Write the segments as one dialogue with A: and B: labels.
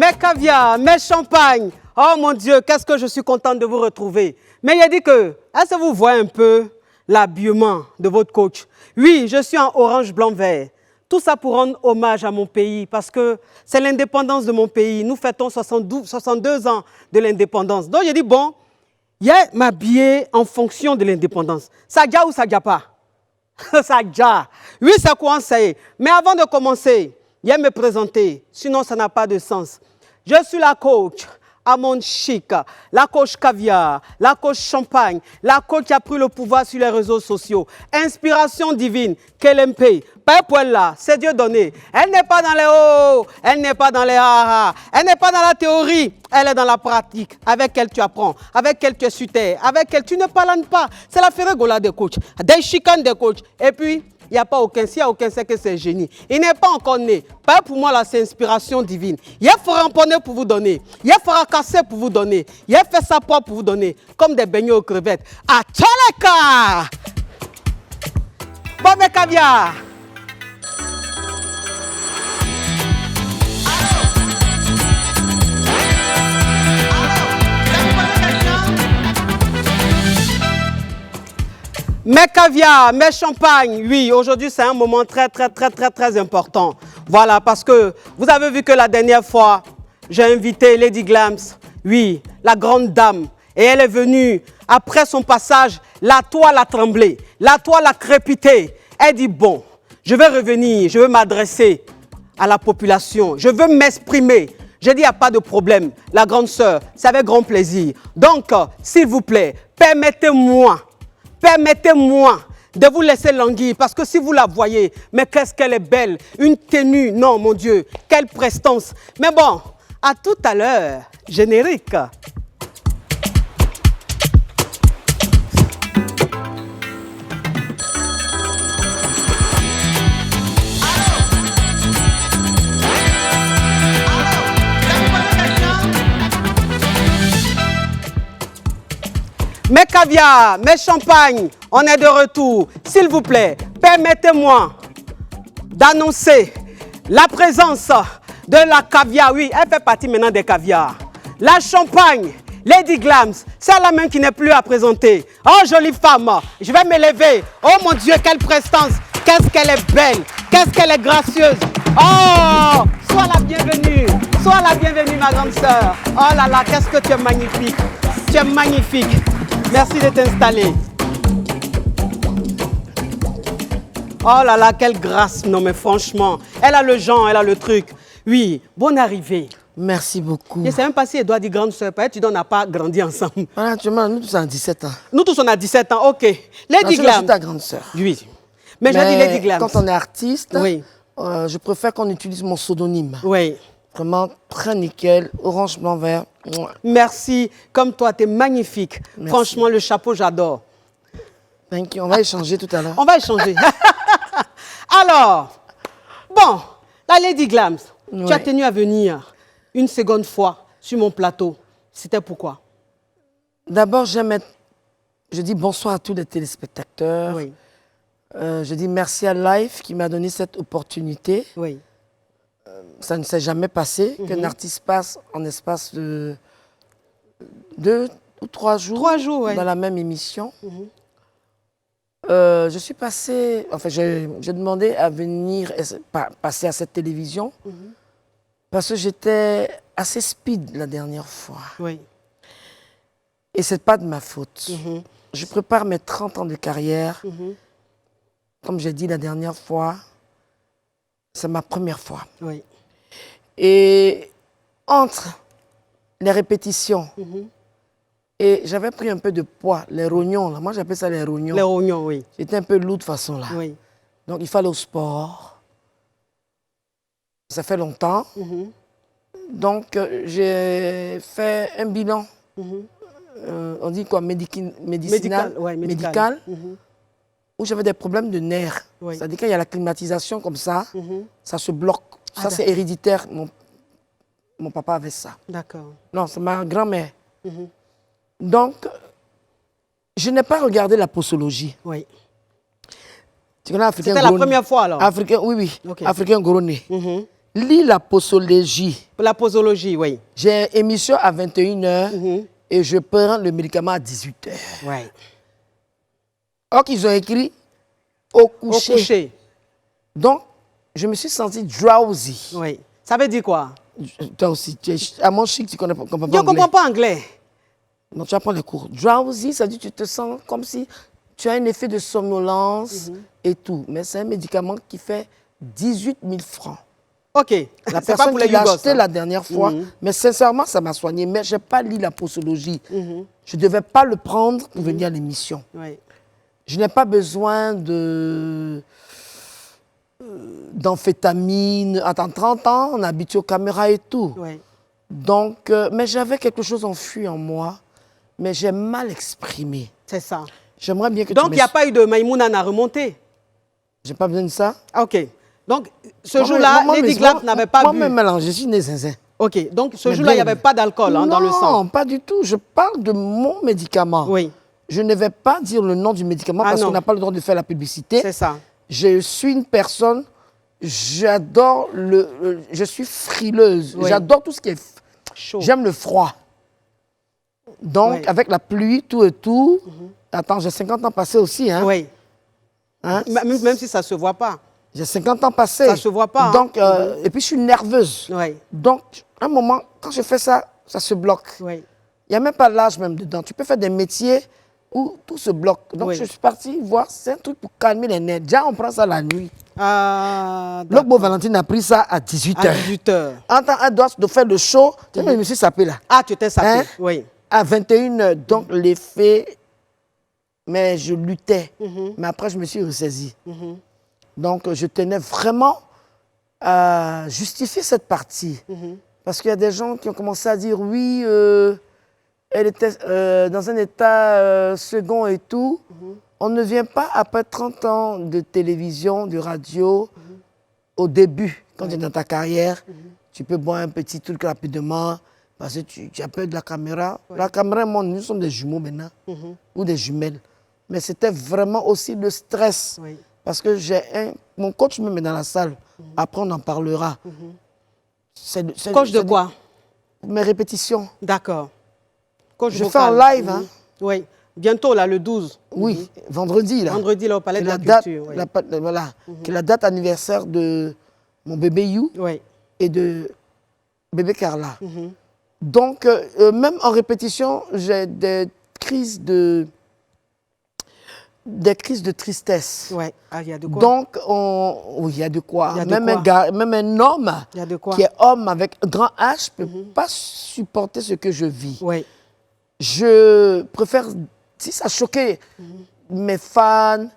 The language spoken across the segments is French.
A: Mes caviars, mes champagnes. Oh mon Dieu, qu'est-ce que je suis contente de vous retrouver. Mais il a dit que, est-ce que vous voyez un peu l'habillement de votre coach? Oui, je suis en orange, blanc, vert. Tout ça pour rendre hommage à mon pays parce que c'est l'indépendance de mon pays. Nous fêtons 62 ans de l'indépendance. Donc, j'ai dit, bon, il y a m'habiller en fonction de l'indépendance. Ça déjà ou ça déjà pas? Ça déjà. Oui, ça commence. Mais avant de commencer, il y a me présenter. Sinon, ça n'a pas de sens. Je suis la coach Amande Chic, la coach caviar, la coach champagne, la coach qui a pris le pouvoir sur les réseaux sociaux. Inspiration divine, KLMP. Pas là, c'est Dieu donné. Elle n'est pas dans les hauts, elle n'est pas dans les ha-ha, elle n'est pas dans la théorie, elle est dans la pratique. Avec elle tu apprends, avec elle tu es sur terre, avec elle tu ne parles pas. C'est la ferregola des coachs, des chicanes des coachs. Et puis, il n'y a pas aucun, s'il n'y a aucun, c'est que c'est génie. Il n'est pas encore né. Pas pour moi, là, c'est inspiration divine. Il fera ramponner pour vous donner. Il fera casser pour vous donner. Il fait sa propre pour vous donner. Comme des beignets aux crevettes. À Tchaleka! Bon, mes caviars! Mes caviars, mes champagnes, oui, aujourd'hui c'est un moment très important. Voilà, parce que vous avez vu que la dernière fois, j'ai invité Lady Glams, oui, la grande dame. Et elle est venue, après son passage, la toile a tremblé, la toile a crépité. Elle dit, bon, je vais revenir, je veux m'adresser à la population, je veux m'exprimer. Je dis, il n'y a pas de problème, la grande sœur, c'est avec grand plaisir. Donc, s'il vous plaît, permettez-moi de vous laisser languir, parce que si vous la voyez, mais qu'est-ce qu'elle est belle, une tenue, non mon Dieu, quelle prestance. Mais bon, à tout à l'heure, générique. Mes caviars, mes champagnes, on est de retour. S'il vous plaît, permettez-moi d'annoncer la présence de la caviar. Oui, elle fait partie maintenant des caviars. La champagne, Lady Glams, c'est la même qui n'est plus à présenter. Oh, jolie femme, je vais m'élever. Oh mon Dieu, quelle prestance. Qu'est-ce qu'elle est belle, qu'est-ce qu'elle est gracieuse. Oh, sois la bienvenue. Sois la bienvenue, ma grande sœur. Oh là là, qu'est-ce que tu es magnifique. Tu es magnifique. Merci de t'installer. Oh là là, quelle grâce. Non mais franchement, elle a le genre, elle a le truc. Oui, bonne arrivée.
B: Merci beaucoup.
A: Je ne sais même pas si elle doit dire grande soeur, peut-être tu n'as pas grandi ensemble.
B: Voilà, actuellement, nous tous on a 17 ans.
A: Nous tous on a 17 ans, ok. Lady Glams.
B: Je suis ta grande soeur.
A: Oui. Mais j'ai dit Lady Glams.
B: Quand on est artiste,
A: oui.
B: Je préfère qu'on utilise mon pseudonyme.
A: Oui.
B: Vraiment très nickel, orange, blanc, vert.
A: Merci. Comme toi, tu es magnifique. Merci. Franchement, le chapeau, j'adore.
B: Thank you. On va échanger tout à l'heure.
A: On va échanger. Alors, bon, la Lady Glams, oui. Tu as tenu à venir une seconde fois sur mon plateau. C'était pourquoi?
B: D'abord, je dis bonsoir à tous les téléspectateurs.
A: Oui.
B: Je dis merci à Life qui m'a donné cette opportunité.
A: Oui.
B: Ça ne s'est jamais passé qu'un artiste passe en espace de 2 ou 3 jours,
A: ouais.
B: Dans la même émission. Je suis passée, enfin j'ai demandé à venir passer à cette télévision parce que j'étais assez speed la dernière fois.
A: Oui.
B: Et ce n'est pas de ma faute. Je prépare mes 30 ans de carrière. Comme j'ai dit la dernière fois, c'est ma première fois.
A: Oui.
B: Et entre les répétitions, et j'avais pris un peu de poids, les rognons, là. Moi j'appelle ça les rognons.
A: Les rognons, oui.
B: J'étais un peu lourd de façon là.
A: Oui.
B: Donc il fallait au sport. Ça fait longtemps. Donc j'ai fait un bilan. On dit quoi, médical. Où j'avais des problèmes de nerfs. Oui. C'est-à-dire qu'il y a la climatisation comme ça, ça se bloque. Ça, c'est héréditaire. Mon papa avait ça.
A: D'accord.
B: Non, c'est ma grand-mère. Donc, je n'ai pas regardé la posologie.
A: Oui.
B: Tu connais Africain
A: C'était la première fois, alors?
B: Africain, oui. Okay. Africain Goroné. lis la posologie.
A: La posologie, oui.
B: J'ai une émission à 21h et je prends le médicament à 18h.
A: Oui.
B: Or qu'ils ont écrit au coucher.
A: Au coucher.
B: Donc, je me suis senti drowsy.
A: Oui. Ça veut dire quoi?
B: Toi aussi, à mon chic, tu ne comprends pas
A: Je ne
B: anglais.
A: comprends pas anglais.
B: Non, tu apprends les cours. Drowsy, ça dit que tu te sens comme si tu as un effet de somnolence et tout. Mais c'est un médicament qui fait 18 000 francs.
A: OK.
B: La
A: C'est pas
B: personne
A: pour
B: qui
A: les
B: l'a
A: Yougos,
B: acheté
A: hein.
B: la dernière fois, mais sincèrement, ça m'a soigné. Mais je n'ai pas lu la posologie. Je ne devais pas le prendre pour venir à l'émission.
A: Oui.
B: Je n'ai pas besoin d'amphétamine. Attends, 30 ans, on est habitué aux caméras et tout.
A: Oui.
B: Donc, mais j'avais quelque chose enfui en moi, mais j'ai mal exprimé.
A: C'est ça.
B: J'aimerais bien que
A: Donc, il n'y a pas eu de Maïmouna à remonter.
B: J'ai pas besoin de ça.
A: Ah, OK. Donc, ce jour-là, Lady Glap n'avait pas bu.
B: Moi-même, mélange, je suis né zinzin.
A: OK. Donc, ce jour-là, il n'y avait pas d'alcool dans le sang.
B: Non, pas du tout. Je parle de mon médicament.
A: Oui.
B: Je ne vais pas dire le nom du médicament parce qu'on n'a pas le droit de faire la publicité.
A: C'est ça.
B: Je suis une personne, j'adore je suis frileuse.
A: Oui.
B: J'adore tout ce qui est
A: chaud.
B: J'aime le froid. Donc, avec la pluie, tout et tout. Attends, j'ai 50 ans passés aussi. Hein?
A: Oui.
B: Hein?
A: Même si ça ne se voit pas.
B: J'ai 50 ans passés.
A: Ça ne se voit pas.
B: Donc, et puis, je suis nerveuse.
A: Oui.
B: Donc, à un moment, quand je fais ça, ça se bloque.
A: Oui.
B: Il n'y a même pas l'âge même dedans. Tu peux faire des métiers où tout se bloque. Donc, je suis partie voir, c'est un truc pour calmer les nerfs. Déjà, on prend ça la nuit.
A: Ah,
B: L'Ogbo Valentine a pris ça à 18h.
A: À 18h.
B: En temps, elle doit faire le show. Je me suis sapé là.
A: Ah, tu t'es sapé,
B: Hein?
A: oui.
B: À 21h, donc l'effet, mais je luttais. Mais après, je me suis ressaisie. Donc, je tenais vraiment à justifier cette partie. Parce qu'il y a des gens qui ont commencé à dire, oui, elle était dans un état second et tout. On ne vient pas après 30 ans de télévision, de radio, au début, quand tu es dans ta carrière, tu peux boire un petit truc rapidement, parce que tu as peur de la caméra. La caméra, moi, nous sommes des jumeaux maintenant, ou des jumelles. Mais c'était vraiment aussi le stress.
A: Oui.
B: Parce que mon coach me met dans la salle. Après, on en parlera.
A: Coach de quoi?
B: Mes répétitions.
A: D'accord. Coach
B: Je
A: vocal.
B: fais en live. Hein.
A: Oui. Bientôt, là, le 12.
B: Oui, vendredi. Là.
A: Vendredi, là, au Palais de la
B: date,
A: Culture. Oui.
B: Voilà, qui est la date anniversaire de mon bébé You
A: Oui.
B: et de bébé Carla. Donc, même en répétition, j'ai des crises de tristesse.
A: Oui. Ah, il y a de quoi?
B: Donc, oui, il y a de quoi.
A: Y a de
B: même,
A: quoi?
B: même un homme
A: Y a de quoi?
B: qui est homme avec grand H ne peut pas supporter ce que je vis.
A: Oui.
B: Je préfère, si ça a choqué mes fans,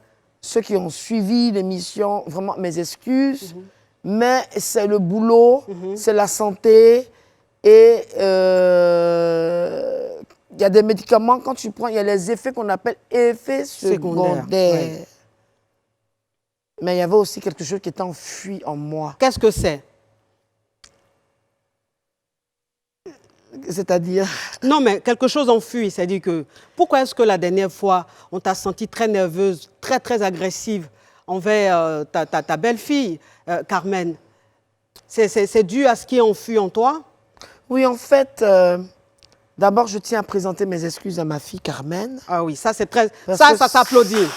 B: ceux qui ont suivi l'émission, vraiment mes excuses, mais c'est le boulot, c'est la santé et il y a des médicaments, quand tu prends, il y a les effets qu'on appelle effets secondaires.
A: Oui.
B: Mais il y avait aussi quelque chose qui était enfui en moi.
A: Qu'est-ce que c'est?
B: C'est-à-dire?
A: Non, mais quelque chose enfui. C'est-à-dire que, pourquoi est-ce que la dernière fois, on t'a senti très nerveuse, très, très agressive envers ta belle-fille, Carmen? C'est dû à ce qui est enfui en toi?
B: Oui, en fait, d'abord, je tiens à présenter mes excuses à ma fille Carmen.
A: Ah oui, ça c'est très...
B: Parce
A: Ça s'applaudit.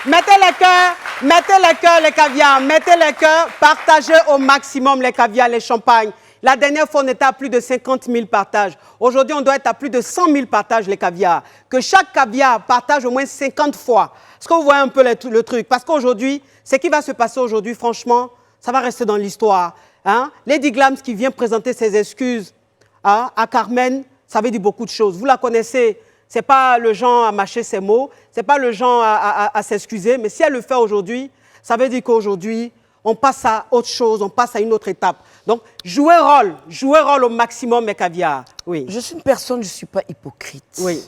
A: Mettez les cœurs, les caviars, mettez les cœurs, partagez au maximum les caviars, les champagnes. La dernière fois, on était à plus de 50 000 partages. Aujourd'hui, on doit être à plus de 100 000 partages, les caviars. Que chaque caviar partage au moins 50 fois. Est-ce que vous voyez un peu le truc? Parce qu'aujourd'hui, ce qui va se passer aujourd'hui, franchement, ça va rester dans l'histoire. Hein? Lady Glams qui vient présenter ses excuses à Carmen, ça veut dire beaucoup de choses. Vous la connaissez. Ce n'est pas le genre à mâcher ses mots, ce n'est pas le genre à s'excuser, mais si elle le fait aujourd'hui, ça veut dire qu'aujourd'hui, on passe à autre chose, on passe à une autre étape. Donc, jouez rôle au maximum, mes caviars. Oui.
B: Je suis une personne, je ne suis pas hypocrite.
A: Oui.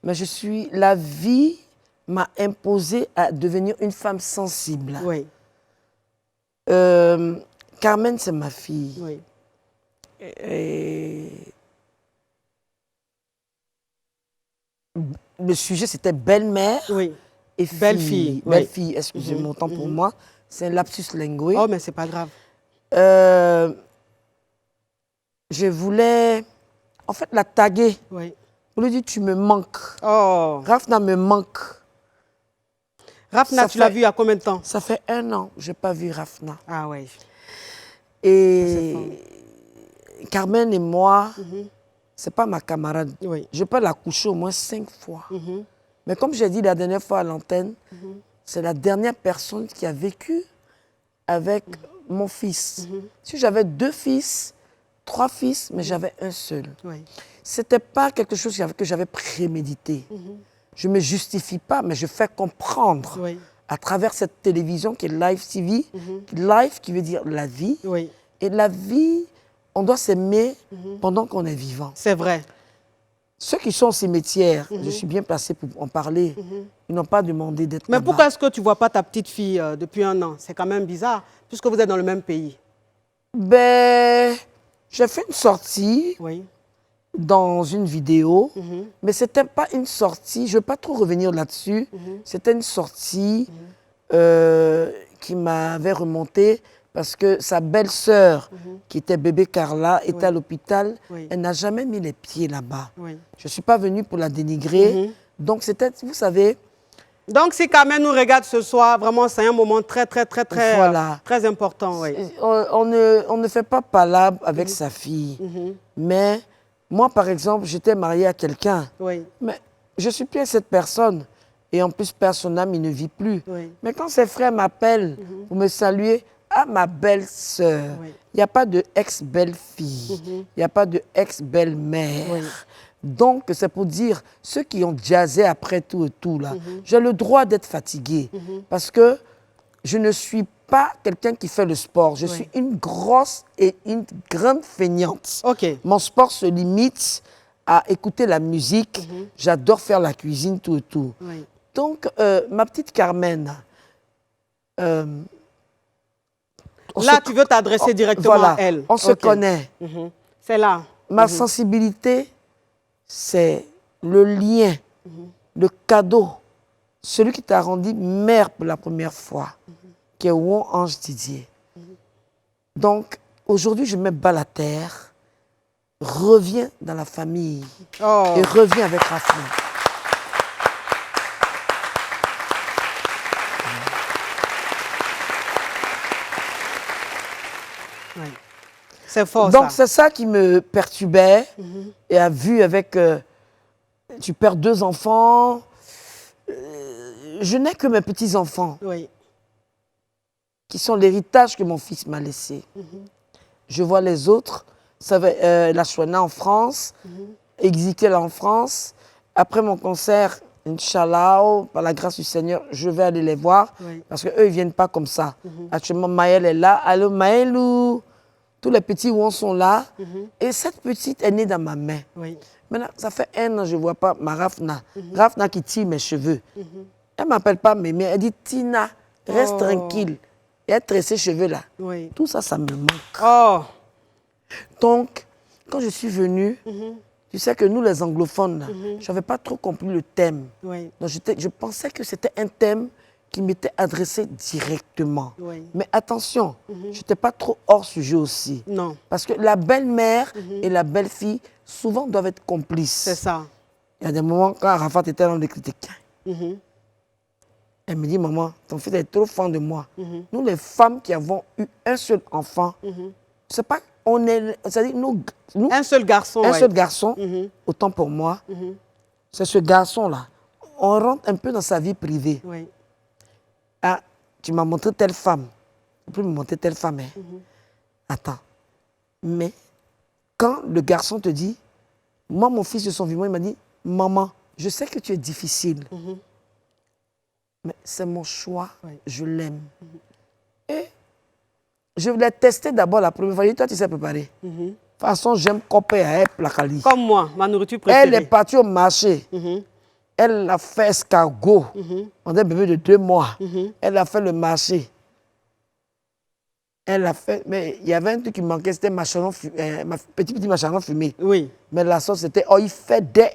B: Mais la vie m'a imposé à devenir une femme sensible.
A: Oui.
B: Carmen, c'est ma fille.
A: Oui.
B: Et le sujet, c'était belle-mère
A: Oui.
B: et fille.
A: Belle-fille.
B: Belle-fille, excusez-moi, autant pour moi. C'est un lapsus lingué.
A: Oh, mais c'est pas grave.
B: Je voulais, en fait, la taguer.
A: Oui.
B: Pour lui dire, tu me manques.
A: Oh.
B: Rafna me manque.
A: Rafna, tu l'as vu il y a combien de temps?
B: Ça fait 1 an que je n'ai pas vu Rafna.
A: Ah oui.
B: Et Carmen et moi,
A: Mhm.
B: c'est pas ma camarade.
A: Oui.
B: Je peux la coucher au moins 5 fois.
A: Mhm.
B: Mais comme j'ai dit la dernière fois à l'antenne, c'est la dernière personne qui a vécu avec mon fils. Si j'avais 2 fils, 3 fils, mais j'avais un seul.
A: Oui.
B: C'était pas quelque chose que j'avais prémédité. Je ne me justifie pas, mais je fais comprendre
A: Oui.
B: à travers cette télévision qui est Live TV, Live qui veut dire la vie.
A: Oui.
B: Et la vie, on doit s'aimer pendant qu'on est vivant.
A: C'est vrai.
B: Ceux qui sont au cimetière, je suis bien placé pour en parler, ils n'ont pas demandé d'être
A: Mais
B: là-bas.
A: pourquoi est-ce que tu ne vois pas ta petite fille depuis 1 an? C'est quand même bizarre, puisque vous êtes dans le même pays.
B: Ben, j'ai fait une sortie
A: Oui.
B: dans une vidéo, mais ce n'était pas une sortie, je ne veux pas trop revenir là-dessus, c'était une sortie qui m'avait remonté parce que sa belle-sœur, qui était bébé Carla, était à l'hôpital.
A: Oui.
B: Elle n'a jamais mis les pieds là-bas.
A: Oui.
B: Je ne suis pas venue pour la dénigrer. Donc c'était, vous savez...
A: Donc, si Carmen nous regarde ce soir, vraiment, c'est un moment très, très, très, très,
B: Voilà.
A: très important. Oui.
B: On ne fait pas palabre avec sa fille. Mais moi, par exemple, j'étais mariée à quelqu'un.
A: Oui.
B: Mais je ne suis plus avec cette personne. Et en plus, son âme, il ne vit plus.
A: Oui.
B: Mais quand ses frères m'appellent pour me saluer, ah, ma belle-sœur,
A: Oui.
B: il n'y a pas de ex-belle-fille, il n'y a pas de ex-belle-mère.
A: Oui.
B: Donc, c'est pour dire, ceux qui ont jazzé après tout et tout, là, j'ai le droit d'être fatigué. Parce que je ne suis pas quelqu'un qui fait le sport. Je suis une grosse et une grande feignante.
A: OK.
B: Mon sport se limite à écouter la musique. J'adore faire la cuisine, tout et tout.
A: Oui.
B: Donc, ma petite Carmen,
A: Là, tu veux t'adresser directement
B: voilà,
A: à elle.
B: on se
A: OK.
B: connaît.
A: C'est là.
B: Ma sensibilité, c'est le lien, le cadeau, celui qui t'a rendu mère pour la première fois, qui est Won Ange Didier. Donc, aujourd'hui, je me bats la terre, reviens dans la famille
A: Oh.
B: et reviens avec Rafna.
A: Oui. C'est fort,
B: Donc,
A: ça.
B: c'est ça qui me perturbait. Et à vue avec, tu perds 2 enfants. Je n'ai que mes petits-enfants
A: Oui.
B: qui sont l'héritage que mon fils m'a laissé. Je vois les autres, ça va, la Chouana en France, Exikel en France. Après mon concert, Inch'Allah, par la grâce du Seigneur, je vais aller les voir.
A: Oui.
B: Parce qu'eux, ils ne viennent pas comme ça. Actuellement, Maël est là. Allô, Maëlou. Tous les petits Won sont là. Et cette petite est née dans ma main.
A: Oui.
B: Maintenant, ça fait 1 an, je ne vois pas ma Rafna. Rafna qui tire mes cheveux. Elle ne m'appelle pas Mémé, elle dit Tina, reste tranquille. Et elle tresse ses cheveux là.
A: Oui.
B: Tout ça, ça me manque.
A: Oh.
B: Donc, quand je suis venue, tu sais que nous, les anglophones, là, je n'avais pas trop compris le thème.
A: Oui.
B: Donc, je pensais que c'était un thème qui m'était adressé directement.
A: Oui.
B: Mais attention, je n'étais pas trop hors sujet aussi.
A: Non.
B: Parce que la belle-mère et la belle-fille, souvent, doivent être complices.
A: C'est ça.
B: Il y a des moments, quand Arafat était dans les critiques,
A: Mhm.
B: elle me dit, maman, ton fils est trop fan de moi. Nous, les femmes qui avons eu un seul enfant, c'est pas, on est, c'est-à-dire, nous,
A: Un seul garçon.
B: un
A: ouais.
B: seul garçon, autant pour moi, c'est ce garçon-là. On rentre un peu dans sa vie privée.
A: Oui.
B: Ah, tu m'as montré telle femme. Tu peux me montrer telle femme. Hein. Attends. Mais quand le garçon te dit, moi, mon fils de son vivant, il m'a dit, maman, je sais que tu es difficile. Mais c'est mon choix.
A: Oui.
B: Je l'aime. Et je voulais tester d'abord la première fois. Je dis, toi, tu sais préparer. De toute façon, j'aime couper à elle, placali.
A: Comme moi, ma nourriture préférée.
B: Elle est partie au marché. Elle a fait escargot. On a un bébé de 2 mois. Elle a fait le marché. Elle a fait... Mais il y avait un truc qui manquait, c'était macharon petit macharon fumé.
A: Oui.
B: Mais la sauce, c'était... Oh, il fait des...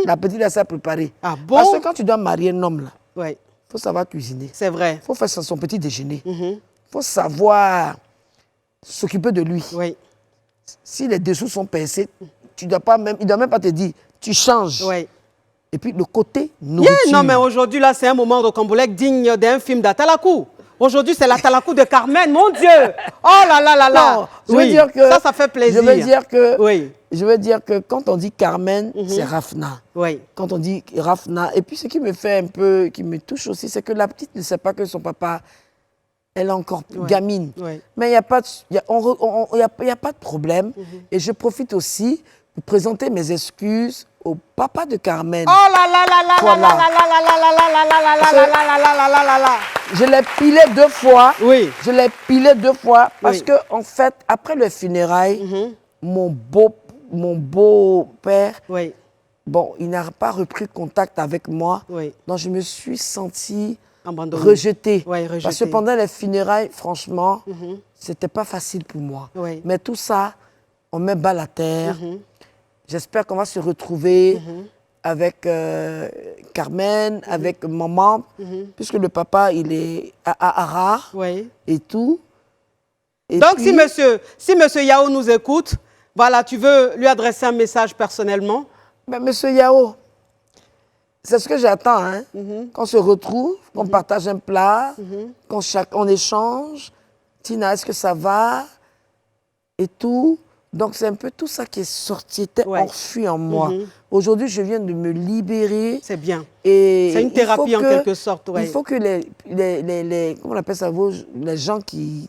B: La petite, elle s'est préparée.
A: Ah bon?
B: Parce que quand tu dois marier un homme, là,
A: Oui.
B: faut savoir cuisiner.
A: C'est vrai.
B: Il faut faire son petit déjeuner. Il faut savoir s'occuper de lui.
A: Oui.
B: Si les dessous sont pincés, il ne doit même pas te dire, tu changes.
A: Oui.
B: Et puis le côté nourriture.
A: Yeah, non, mais aujourd'hui, là, c'est un moment rocambolesque digne d'un film d'Atalakou. Aujourd'hui, c'est l'Atalakou de Carmen, mon Dieu. Oh là là là là.
B: Non, je veux dire que,
A: ça fait plaisir.
B: Je veux dire que quand on dit Carmen, c'est Rafna.
A: Oui.
B: Quand on dit Rafna, et puis ce qui me fait un peu, qui me touche aussi, c'est que la petite ne sait pas que son papa, elle est encore gamine.
A: Oui.
B: Mais il n'y a pas de problème. Et je profite aussi pour présenter mes excuses au papa de Carmen.
A: Oh là là là là là là là là là là là là là là là.
B: Je l'ai pilé 2 fois.
A: Oui.
B: Je l'ai pilé 2 fois parce que en fait, après le funérail, mon beau-père, bon, il n'a pas repris contact avec moi.
A: Oui.
B: Donc je me suis sentie
A: abandonnée.
B: Rejetée.
A: Oui, rejetée.
B: Parce que pendant les funérailles, franchement, c'était pas facile pour moi.
A: Oui.
B: Mais tout ça, on met bas la terre. J'espère qu'on va se retrouver avec Carmen, avec maman, puisque le papa, il est à Ara et tout. Et
A: donc,
B: puis,
A: si monsieur Yao nous écoute, voilà, tu veux lui adresser un message personnellement?
B: Mais monsieur Yao, c'est ce que j'attends, hein? Qu'on se retrouve, qu'on partage un plat, qu'on échange. Tina, est-ce que ça va? Et tout. Donc, c'est un peu tout ça qui est sorti, était enfui en moi. Aujourd'hui, je viens de me libérer.
A: C'est bien.
B: C'est
A: une thérapie en quelque sorte.
B: Il faut que comment on appelle ça, les gens qui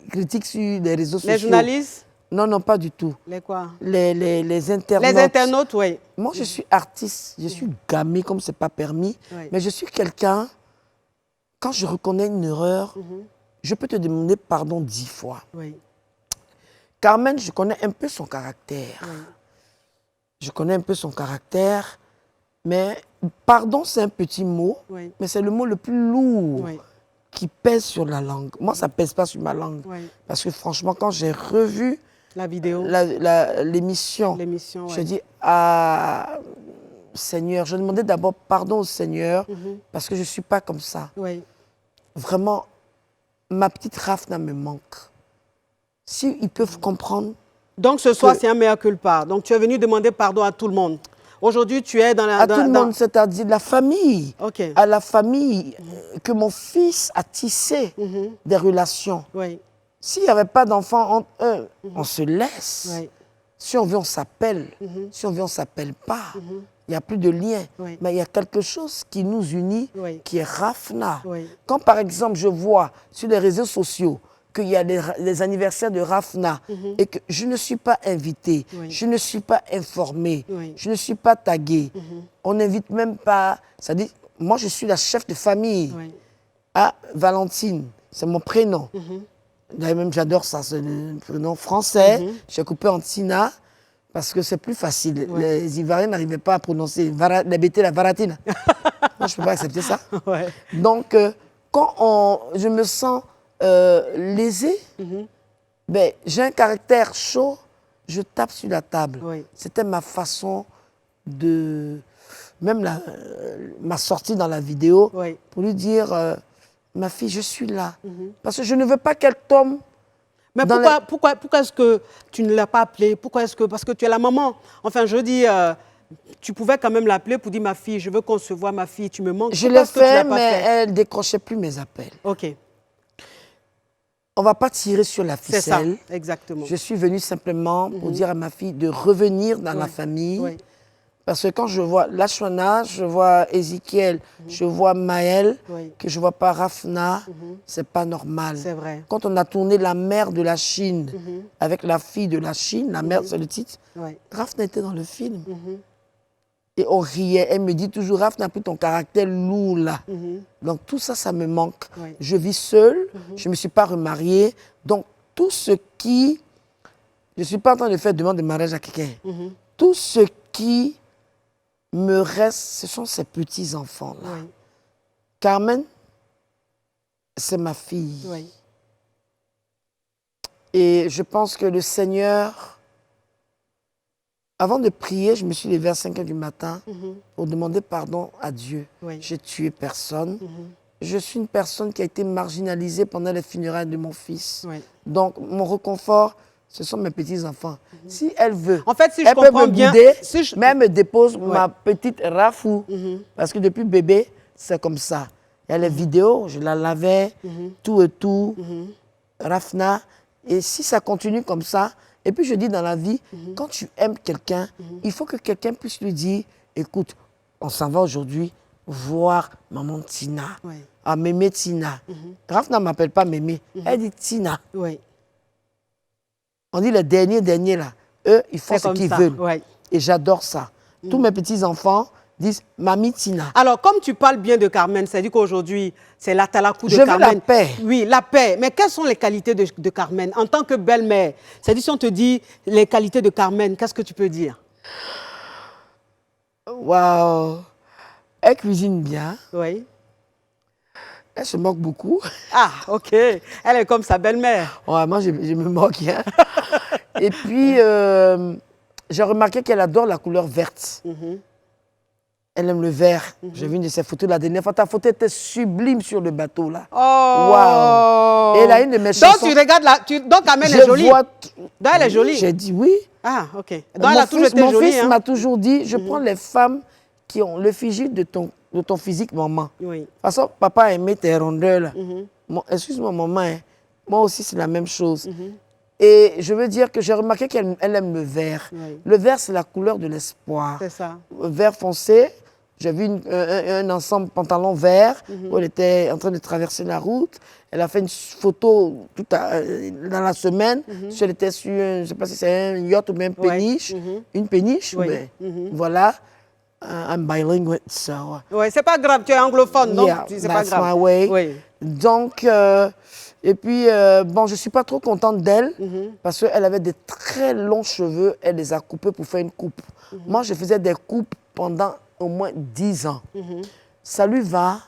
B: critiquent sur les réseaux sociaux.
A: Les journalistes?
B: Non, non, pas du tout.
A: Les quoi?
B: Les internautes.
A: Les internautes, oui.
B: Moi, je suis artiste, je suis gamée comme c'est pas permis. Mais je suis quelqu'un, quand je reconnais une erreur, je peux te demander pardon 10 fois.
A: Oui.
B: Carmen, je connais un peu son caractère. Je connais un peu son caractère, mais pardon, c'est un petit mot, mais c'est le mot le plus lourd qui pèse sur la langue. Moi, ça ne pèse pas sur ma langue. Parce que franchement, quand j'ai revu
A: la vidéo,
B: l'émission, je dis, Seigneur, je demandais d'abord pardon au Seigneur, parce que je ne suis pas comme ça. Vraiment, ma petite Rafna me manque. S'ils peuvent comprendre.
A: Donc ce soir, c'est un mea culpa. Donc tu es venu demander pardon à tout le monde. Aujourd'hui, tu es dans la...
B: À tout le monde, c'est-à-dire la famille. À la famille que mon fils a tissé des relations. S'il n'y avait pas d'enfants entre eux, on se laisse. Si on veut, on s'appelle. Si on veut, on ne s'appelle pas. Il n'y a plus de lien. Mais il y a quelque chose qui nous unit, qui est Rafna. Quand, par exemple, je vois sur les réseaux sociaux qu'il y a les anniversaires de Rafna et que je ne suis pas invitée, je ne suis pas informée, je ne suis pas taguée. On n'invite même pas... C'est-à-dire, moi, je suis la chef de famille. Ah, Valentine, c'est mon prénom. D'ailleurs, même j'adore ça, c'est le prénom français. J'ai coupé en Tina parce que c'est plus facile. Les Ivoiriens n'arrivaient pas à prononcer la bêtise, la varatine. Moi, je ne peux pas accepter ça. Donc, quand je me sens lésée, ben, j'ai un caractère chaud, je tape sur la table. C'était ma façon de... Même ma sortie dans la vidéo, pour lui dire... ma fille, je suis là. Parce que je ne veux pas qu'elle tombe.
A: Mais pourquoi est-ce que tu ne l'as pas appelée? Pourquoi est-ce que... Parce que tu es la maman. Enfin, je dis, tu pouvais quand même l'appeler pour dire, ma fille, je veux qu'on se voit, ma fille, tu me manques.
B: Je l'ai fait, mais elle ne décrochait plus mes appels.
A: OK.
B: On ne va pas tirer sur la ficelle.
A: C'est ça, exactement.
B: Je suis venue simplement pour dire à ma fille de revenir dans la famille. Parce que quand je vois Lachwana, je vois Ézéchiel, je vois Maël, que je ne vois pas Rafna, c'est pas normal.
A: C'est vrai.
B: Quand on a tourné La mère de la Chine avec la fille de la Chine, La mère, c'est le titre, Rafna était dans le film. Et on riait. Elle me dit toujours, Rafna, plus ton caractère lourd là. Donc tout ça, ça me manque. Je vis seule, je ne me suis pas remariée. Donc tout ce qui... Je ne suis pas en train de faire demande de mariage à quelqu'un. Tout ce qui me reste, ce sont ces petits-enfants-là. Carmen, c'est ma fille. Et je pense que le Seigneur, avant de prier, je me suis levée à 5 h du matin pour demander pardon à Dieu. J'ai tué personne. je suis une personne qui a été marginalisée pendant les funérailles de mon fils.
A: Oui.
B: Donc, mon réconfort, ce sont mes petits-enfants. Si elle veut,
A: En fait, si je
B: elle peut
A: comprends
B: me
A: bien,
B: bouder,
A: si je-
B: mais elle me dépose
A: Ouais.
B: ma petite Rafou. Parce que depuis bébé, c'est comme ça. Il y a les vidéos, je la lavais, tout et tout, Rafna. Et si ça continue comme ça, et puis je dis dans la vie, quand tu aimes quelqu'un, il faut que quelqu'un puisse lui dire, écoute, on s'en va aujourd'hui voir maman Tina,
A: Oui.
B: à Mémé Tina. Rafna ne m'appelle pas Mémé, elle dit Tina.
A: Oui.
B: On dit les derniers là, eux, ils font
A: C'est
B: ce
A: comme
B: qu'ils
A: ça,
B: veulent.
A: ouais.
B: Et j'adore ça. Tous mes petits-enfants disent Mamie Tina.
A: Alors, comme tu parles bien de Carmen, c'est-à-dire qu'aujourd'hui, c'est l'Atalakou de
B: Je veux
A: Carmen.
B: la paix.
A: Oui, la paix. Mais quelles sont les qualités de Carmen en tant que belle-mère? C'est-à-dire, si on te dit les qualités de Carmen, qu'est-ce que tu peux dire?
B: Waouh. Elle cuisine bien.
A: Oui.
B: Elle se moque beaucoup.
A: Ah, ok. Elle est comme sa belle-mère.
B: Ouais, moi, je me moque. Hein. Et puis, j'ai remarqué qu'elle adore la couleur verte. Elle aime le vert. J'ai vu une de ses photos la dernière fois. Ta photo était sublime sur le bateau, là.
A: Oh!
B: Waouh. Et elle a une de mes chansons.
A: Donc, tu regardes là. Donc, Carmen
B: Je
A: est jolie.
B: vois
A: Donc, elle est jolie.
B: J'ai dit oui.
A: Ah, ok. Donc, elle a toujours été
B: Mon
A: jolie.
B: fils
A: Hein?
B: m'a toujours dit, je prends les femmes qui ont le physique de ton physique, maman.
A: Oui.
B: De toute façon, papa a aimé tes rondeurs. Là. Excuse-moi, maman. Hein. Moi aussi, c'est la même chose. Et je veux dire que j'ai remarqué qu'elle aime le vert.
A: Oui.
B: Le vert, c'est la couleur de l'espoir.
A: C'est ça.
B: Vert foncé. J'ai vu un ensemble pantalon vert où elle était en train de traverser la route. Elle a fait une photo dans la semaine. Elle était sur, je ne sais pas si c'est un yacht ou bien une péniche. Une péniche,
A: Oui.
B: mais voilà. I'm bilingual, so...
A: Oui, c'est pas grave, tu es anglophone, donc
B: Yeah,
A: c'est pas
B: that's
A: grave.
B: my way.
A: Oui.
B: Donc, et puis, bon, je ne suis pas trop contente d'elle parce qu'elle avait des très longs cheveux. Elle les a coupés pour faire une coupe. Moi, je faisais des coupes pendant au moins 10 ans. Ça lui va,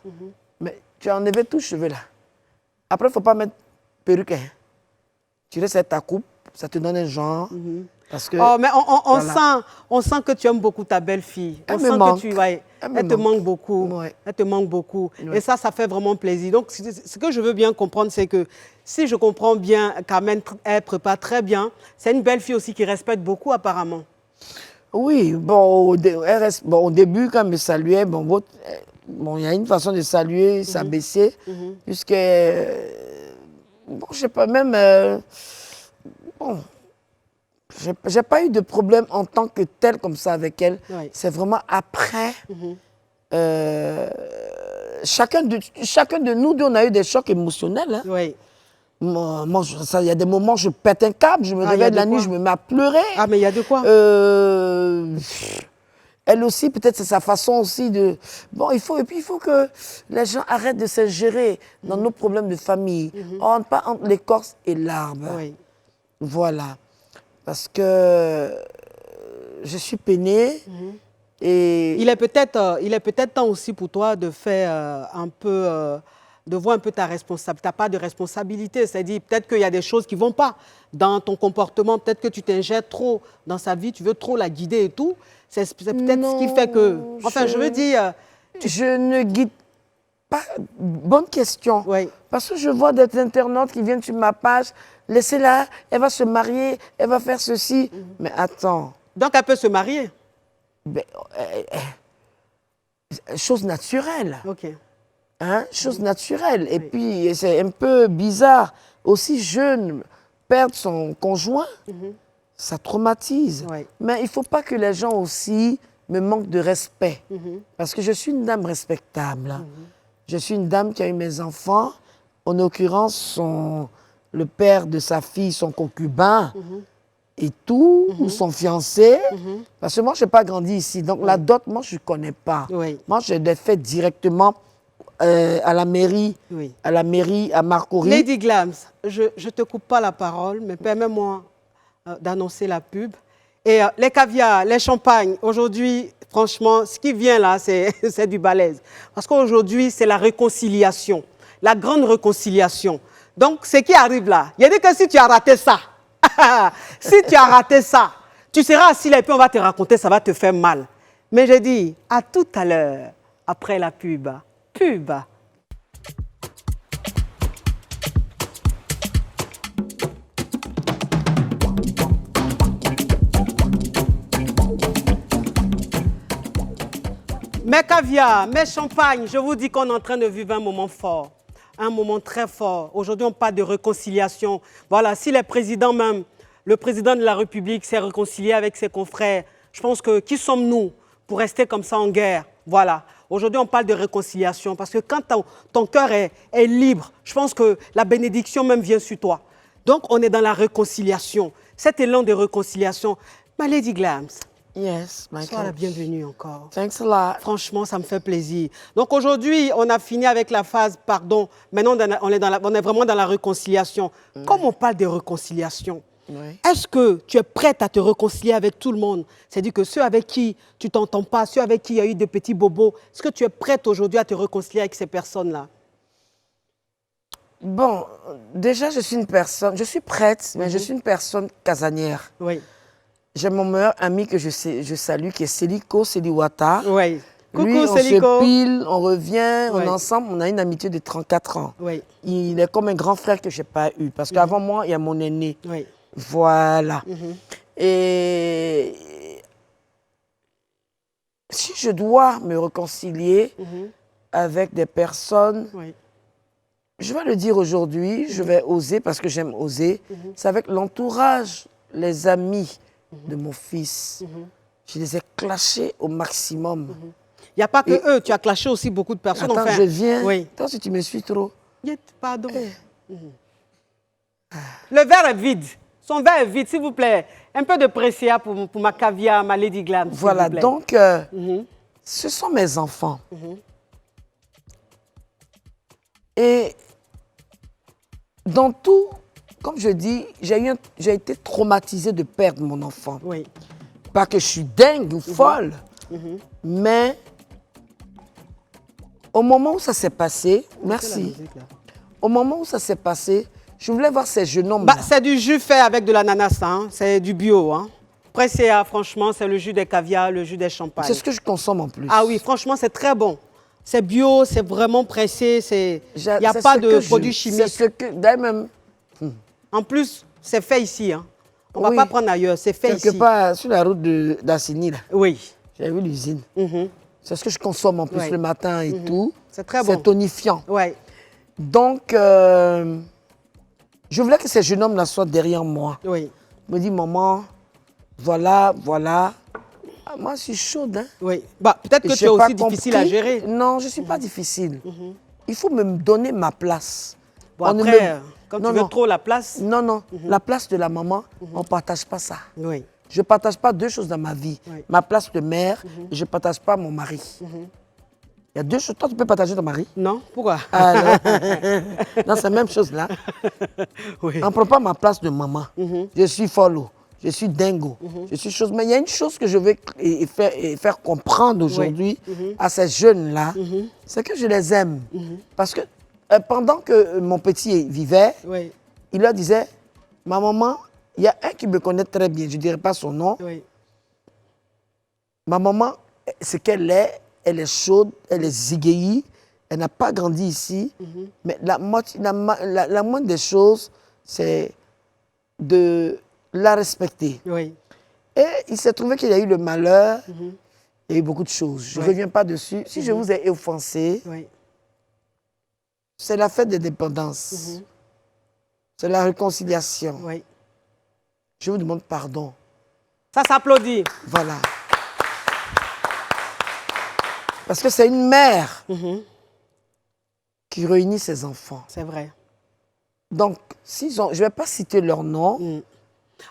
B: mais tu as enlevé tous les cheveux là. Après, il ne faut pas mettre perruque. Hein. Tu laisses ta coupe, ça te donne un genre. Parce que,
A: Oh, mais
B: voilà.
A: on sent que tu aimes beaucoup ta belle-fille.
B: Elle
A: On
B: me
A: sent
B: manque.
A: que tu, ouais,
B: Elle me
A: elle te
B: manque.
A: manque beaucoup.
B: Ouais.
A: Elle te manque beaucoup.
B: Ouais.
A: Et ça fait vraiment plaisir. Donc, ce que je veux bien comprendre, c'est que si je comprends bien, Carmen, elle prépare très bien. C'est une belle-fille aussi qui respecte beaucoup, apparemment.
B: Oui, bon, au début, quand elle me saluait, bon, il y a une façon de saluer, s'abaisser, puisque, bon, je sais pas, même, bon, j'ai pas eu de problème en tant que tel comme ça avec elle.
A: Oui.
B: C'est vraiment après, chacun de nous deux, on a eu des chocs émotionnels. Hein.
A: Oui.
B: Moi, il y a des moments, je pète un câble, je me
A: Ah,
B: réveille
A: y a
B: de
A: de
B: la nuit,
A: quoi?
B: je me mets à pleurer.
A: Ah, mais il y a de quoi?
B: Elle aussi, peut-être c'est sa façon aussi de... Bon, il faut que les gens arrêtent de s'ingérer dans nos problèmes de famille. On rentre pas entre l'écorce et l'arbre.
A: Oui.
B: Voilà. Parce que je suis peinée et...
A: Il est peut-être temps aussi pour toi de faire un peu, de voir un peu ta responsabilité, ta part de responsabilité. C'est-à-dire peut-être qu'il y a des choses qui ne vont pas dans ton comportement, peut-être que tu t'ingères trop dans sa vie, tu veux trop la guider et tout. C'est peut-être ce qui fait que... Enfin, je veux dire...
B: Je ne guide pas... Bonne question.
A: Oui.
B: Parce que je vois des internautes qui viennent sur ma page, laissez-la, elle va se marier, elle va faire ceci. Mais attends...
A: Donc, elle peut se marier.
B: Ben, chose naturelle.
A: OK.
B: Hein? Chose naturelle. Et puis, c'est un peu bizarre. Aussi jeune, perdre son conjoint, ça traumatise.
A: Oui.
B: Mais il ne faut pas que les gens aussi me manquent de respect. Parce que je suis une dame respectable. Je suis une dame qui a eu mes enfants. En l'occurrence, le père de sa fille, son concubin, et tout, ou son fiancé. Parce que moi, je n'ai pas grandi ici. Donc, la dot, moi, je ne connais pas.
A: Oui.
B: Moi, je l'ai fait directement à la mairie,
A: Oui.
B: à Marcory.
A: Lady Glams, je ne te coupe pas la parole, mais permets-moi d'annoncer la pub. Et les caviars, les champagnes, aujourd'hui, franchement, ce qui vient là, c'est du balèze. Parce qu'aujourd'hui, c'est la réconciliation, la grande réconciliation. Donc, ce qui arrive là, il y a dit que si tu as raté ça, si tu as raté ça, tu seras assis là et puis on va te raconter, ça va te faire mal. Mais je dis, à tout à l'heure, après la pub. Pub. Mes caviars, mes champagnes, je vous dis qu'on est en train de vivre un moment fort. Un moment très fort. Aujourd'hui, on parle de réconciliation. Voilà, si les présidents même, le président de la République s'est réconcilié avec ses confrères, je pense que qui sommes-nous pour rester comme ça en guerre? Voilà. Aujourd'hui, on parle de réconciliation parce que quand ton cœur est libre, je pense que la bénédiction même vient sur toi. Donc, on est dans la réconciliation. Cet élan de réconciliation. Ma Lady Glams.
B: Yes, my
A: Sois la
B: coach.
A: bienvenue encore.
B: Thanks a lot.
A: Franchement, ça me fait plaisir. Donc aujourd'hui, on a fini avec la phase pardon. Maintenant, on est vraiment dans la réconciliation. Comme on parle de réconciliation,
B: Oui.
A: est-ce que tu es prête à te réconcilier avec tout le monde? C'est-à-dire que ceux avec qui tu t'entends pas, ceux avec qui il y a eu des petits bobos, est-ce que tu es prête aujourd'hui à te réconcilier avec ces personnes-là?
B: Bon, déjà, je suis prête, mais je suis une personne casanière.
A: Oui.
B: J'ai mon meilleur ami que je salue, qui est Seliko Seliwata.
A: Oui. Coucou,
B: Lui, on
A: Seliko.
B: se pile, on revient, on
A: Ouais.
B: est ensemble, on a une amitié de 34 ans.
A: Oui.
B: Il est comme un grand frère que je n'ai pas eu, parce qu'avant moi, il y a mon aîné.
A: Oui.
B: Voilà. Et si je dois me réconcilier avec des personnes,
A: Oui.
B: je vais le dire aujourd'hui, je vais oser parce que j'aime oser, c'est avec l'entourage, les amis de mon fils. Je les ai clashés au maximum.
A: Il n'y a pas que
B: Et-
A: eux, tu as clashé aussi beaucoup de personnes.
B: Attends,
A: enfin,
B: je viens.
A: Oui.
B: Toi, si tu me suis trop.
A: Pardon. Le verre est vide. Son verre est vide, s'il vous plaît. Un peu de pressia pour ma caviar, ma Lady Glam. s'il
B: Voilà,
A: vous plaît.
B: donc, ce sont mes enfants. Et dans tout, comme je dis, j'ai été traumatisée de perdre mon enfant.
A: Oui.
B: Pas que je suis dingue ou folle, mais au moment où ça s'est passé, merci, au moment où ça s'est passé, je voulais voir ces jeunes hommes.
A: Bah, c'est du jus fait avec de l'ananas, hein. C'est du bio. Hein. Pressia, franchement, c'est le jus des caviar, le jus des champagnes.
B: C'est ce que je consomme en plus.
A: Ah oui, franchement, c'est très bon. C'est bio, c'est vraiment pressé, il n'y a
B: C'est
A: pas
B: ce
A: de
B: que
A: produits
B: C'est
A: chimiques.
B: ce que, d'ailleurs même,
A: En plus, c'est fait ici. Hein. On ne
B: Oui.
A: va pas prendre ailleurs, c'est fait
B: quelque
A: ici.
B: part sur la route d'Assini, là,
A: Oui.
B: j'ai vu l'usine.
A: Mhm.
B: C'est ce que je consomme en plus
A: Ouais.
B: le matin et tout.
A: C'est très
B: C'est
A: bon.
B: tonifiant.
A: Ouais.
B: Donc, je voulais que ces jeunes hommes-là soient derrière moi.
A: Oui.
B: Me dit, maman, voilà. Ah, moi, je suis chaude. Hein.
A: Oui. Bah, peut-être que
B: J'ai
A: tu es
B: pas
A: aussi difficile à
B: compris.
A: gérer.
B: Non, je ne suis pas difficile. Il faut me donner ma place.
A: Bon,
B: On ne
A: après,
B: me-
A: quand
B: Non,
A: tu veux
B: non.
A: trop la place.
B: Non, la place de la maman, on ne partage pas ça.
A: Oui.
B: Je ne partage pas deux choses dans ma vie.
A: Oui.
B: Ma place de mère et je ne partage pas mon mari. Il y a deux choses. Toi, tu peux partager ton mari.
A: Non? Pourquoi?
B: Alors, non, c'est la même chose là.
A: Oui.
B: On ne prend pas ma place de maman. Je suis follow, je suis dingo, je suis chose. Mais il y a une chose que je veux faire comprendre aujourd'hui à ces jeunes-là, c'est que je les aime. Parce que pendant que mon petit vivait,
A: Oui.
B: il leur disait, ma maman, il y a un qui me connaît très bien, je ne dirai pas son nom.
A: Oui.
B: Ma maman, ce qu'elle est, elle est chaude, elle est ziguéie, elle n'a pas grandi ici. Mais la moindre des choses, c'est de la respecter.
A: Oui.
B: Et il s'est trouvé qu'il y a eu le malheur, il y a eu beaucoup de choses. Je ne reviens pas dessus. Si je vous ai offensé,
A: Oui.
B: c'est la fête des dépendances. C'est la réconciliation.
A: Oui.
B: Je vous demande pardon.
A: Ça s'applaudit.
B: Voilà. Parce que c'est une mère qui réunit ses enfants.
A: C'est vrai.
B: Donc, je ne vais pas citer leur nom.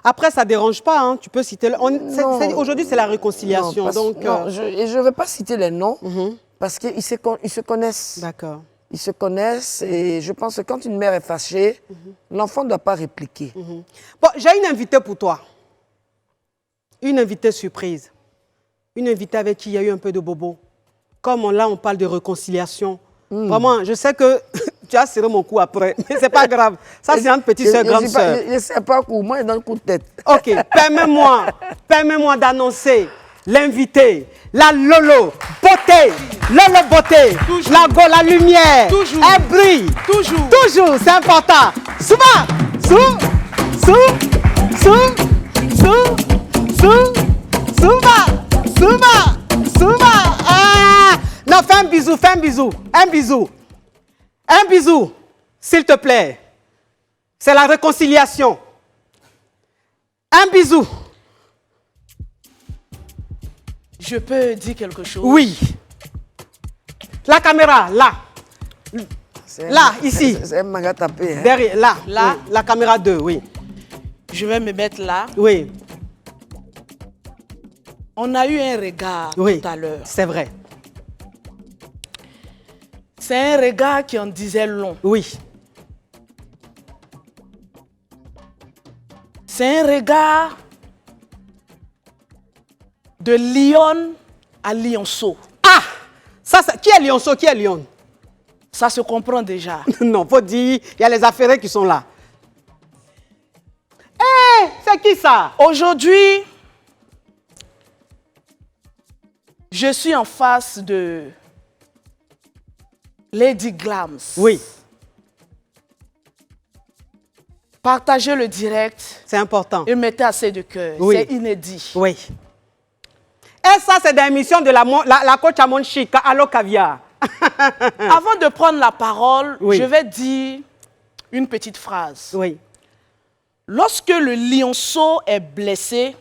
A: Après, ça ne dérange pas. Hein. Tu peux citer.
B: Non.
A: Aujourd'hui, c'est la réconciliation.
B: Je ne vais pas citer les noms parce qu'ils se connaissent.
A: D'accord.
B: Ils se connaissent et je pense que quand une mère est fâchée, l'enfant ne doit pas répliquer.
A: Bon, j'ai une invitée pour toi. Une invitée surprise. Une invitée avec qui il y a eu un peu de bobo. Comme là, on parle de réconciliation. Vraiment, je sais que tu as serré mon cou après, mais ce n'est pas grave. Ça, c'est une petite soeur, grande soeur.
B: Je ne sais pas où, moi, il donne un coup de tête.
A: Ok, permets-moi d'annoncer l'invité, la Lolo Beauté, Lolo Beauté, la go, la lumière,
C: Toujours.
A: elle brille, toujours, c'est important. Souma, Souma, ah, fais un bisou, fais un bisou. Un bisou. Un bisou, s'il te plaît. C'est la réconciliation. Un bisou.
C: Je peux dire quelque chose?
A: Oui. La caméra, là. Là, ici.
B: C'est un maga tapé. Hein?
A: Derrière, là.
C: Là.
A: Oui. La caméra 2, oui.
C: Je vais me mettre là.
A: Oui.
C: On a eu un regard
A: Oui.
C: tout à l'heure.
A: C'est vrai.
C: C'est un regard qui en disait long.
A: Oui.
C: C'est un regard de Lyon à Lionceau.
A: Ah! Qui est Lionceau? Qui est Lyon?
C: Ça se comprend déjà.
A: Non, faut dire, il y a les affairés qui sont là. Hé, c'est qui ça?
C: Aujourd'hui, je suis en face de Lady Glams.
A: Oui,
C: Partagez le direct
A: c'est important.
C: et mettez assez de cœur.
A: Oui.
C: C'est inédit.
A: Oui. Et ça, c'est des émissions de la coach à mon chic, Allo Caviar.
C: Avant de prendre la parole,
A: Oui.
C: je vais dire une petite phrase.
A: Oui.
C: Lorsque le lionceau est blessé,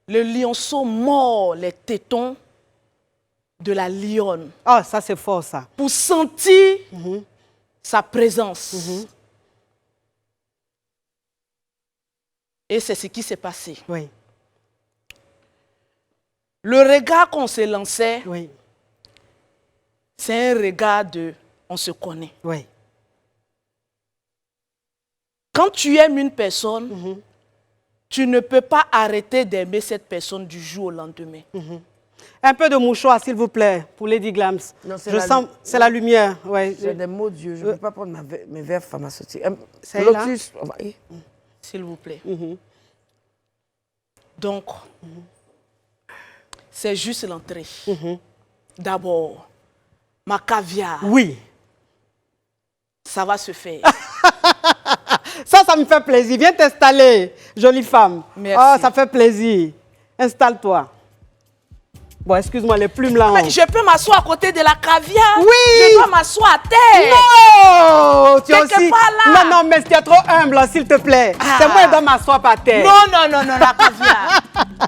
C: le lionceau mord les tétons de la lionne
A: Oh, ça, c'est fort, ça.
C: pour sentir sa présence. Et c'est ce qui s'est passé.
A: Oui,
C: Le regard qu'on se lançait,
A: oui,
C: c'est un regard de « on se connaît ».
A: oui.
C: Quand tu aimes une personne, tu ne peux pas arrêter d'aimer cette personne du jour au lendemain.
A: Un peu de mouchoir, s'il vous plaît, pour Lady Glams.
B: Non, c'est
A: Je
B: la
A: sens, c'est la lumière. Ouais.
B: C'est des mots Dieu. Je ne peux pas prendre mes verres pharmaceutiques.
A: C'est là?
B: Lotus. Oui.
C: S'il vous plaît. Donc, c'est juste l'entrée. D'abord, ma caviar,
A: Oui.
C: ça va se faire.
A: Ça me fait plaisir. Viens t'installer, jolie femme.
C: Merci.
A: Oh, ça fait plaisir. Installe-toi. Bon, excuse-moi, les plumes là.
C: Mais je peux m'asseoir à côté de la caviar.
A: Oui.
C: Je dois m'asseoir à terre.
A: Non, tu es
C: Quelque
A: aussi...
C: part là.
A: Non, mais tu es trop humble, s'il te plaît.
C: Ah.
A: C'est moi qui dois m'asseoir par terre.
C: Non, la caviar.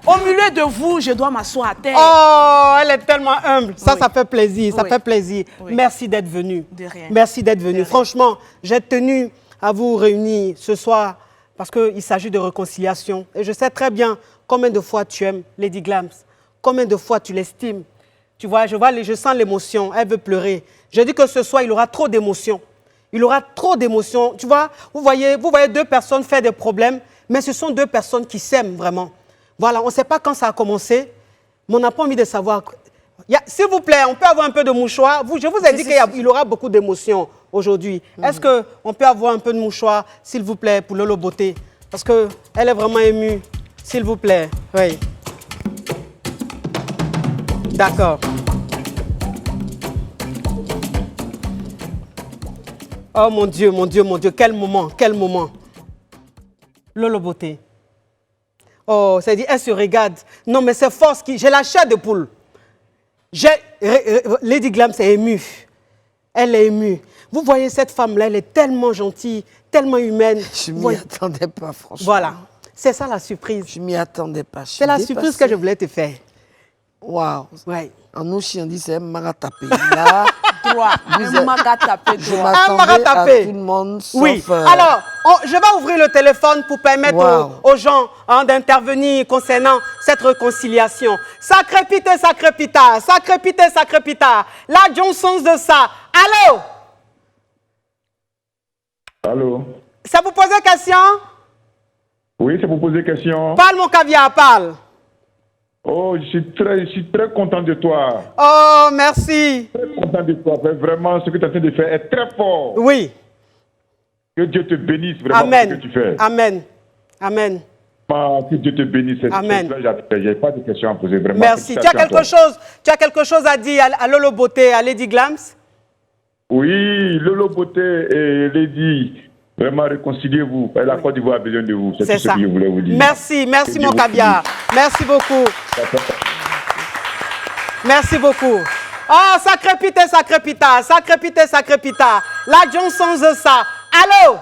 C: Au milieu de vous, je dois m'asseoir à terre.
A: Oh, elle est tellement humble. Ça,
C: Oui.
A: ça fait plaisir, ça
C: Oui.
A: fait plaisir.
C: Oui.
A: Merci d'être venu.
C: De rien.
A: Merci d'être venu.
C: De rien.
A: Franchement, j'ai tenu à vous réunir ce soir parce qu'il s'agit de réconciliation. Et je sais très bien combien de fois tu aimes Lady Glams, combien de fois tu l'estimes. Tu vois, je sens l'émotion, elle veut pleurer. Je dis que ce soir, il aura trop d'émotions. Il aura trop d'émotions. Tu vois, vous voyez deux personnes faire des problèmes, mais ce sont deux personnes qui s'aiment vraiment. Voilà, on ne sait pas quand ça a commencé, mais on n'a pas envie de savoir. S'il vous plaît, on peut avoir un peu de mouchoir. Je vous ai dit qu'il aura beaucoup d'émotions aujourd'hui. Est-ce qu'on peut avoir un peu de mouchoir, s'il vous plaît, pour Lolo Beauté? Parce qu'elle est vraiment émue. S'il vous plaît. Oui. D'accord. Oh mon Dieu, mon Dieu, mon Dieu, quel moment, quel moment. Lolo Beauté. Oh, ça dit, elle se regarde. Non, mais c'est force qui... J'ai la chair de poule. Lady Glams est émue. Elle est émue. Vous voyez cette femme-là, elle est tellement gentille, tellement humaine.
B: Je ne m'y attendais pas, franchement.
A: Voilà. C'est ça la surprise.
B: Je ne m'y attendais pas.
A: C'est la surprise que je voulais te faire.
B: Waouh.
A: Ouais.
B: En Ouchi, on dit c'est un maratapé. Là,
C: Droit. Un maga tapé
B: je
C: droit.
B: m'attendais à tout le monde sauf...
A: Oui. Alors, je vais ouvrir le téléphone pour permettre aux gens d'intervenir concernant cette réconciliation. Ça crépite, ça crépita. Ça crépite, ça crépita. La Johnsons de ça. Allô?
D: Allô?
A: Ça vous pose question?
D: Oui, c'est pour poser question.
A: Parle mon caviar, parle.
D: Oh, je suis très content de toi.
A: Oh, merci.
D: Très content de toi. Vraiment, ce que tu es en train de faire est très fort.
A: Oui.
D: Que Dieu te bénisse vraiment
A: Amen.
D: pour ce que tu fais.
A: Amen. Amen.
D: Que Dieu te bénisse.
A: Amen.
D: Je n'ai pas de questions à poser. Vraiment.
A: Merci. Tu as quelque chose à dire à Lolo Beauté, à Lady Glams?
D: Oui, Lolo Beauté et Lady, vraiment réconciliez-vous. La Côte d'Ivoire a besoin de vous. C'est tout
A: ça.
D: ce que je voulais vous dire.
A: Merci
D: Que
A: mon
D: Dieu
A: caviar. Merci beaucoup. Merci beaucoup. Oh, ça crépite, ça crépita, ça crépite, ça crépita. La Johnson, ça. Allô?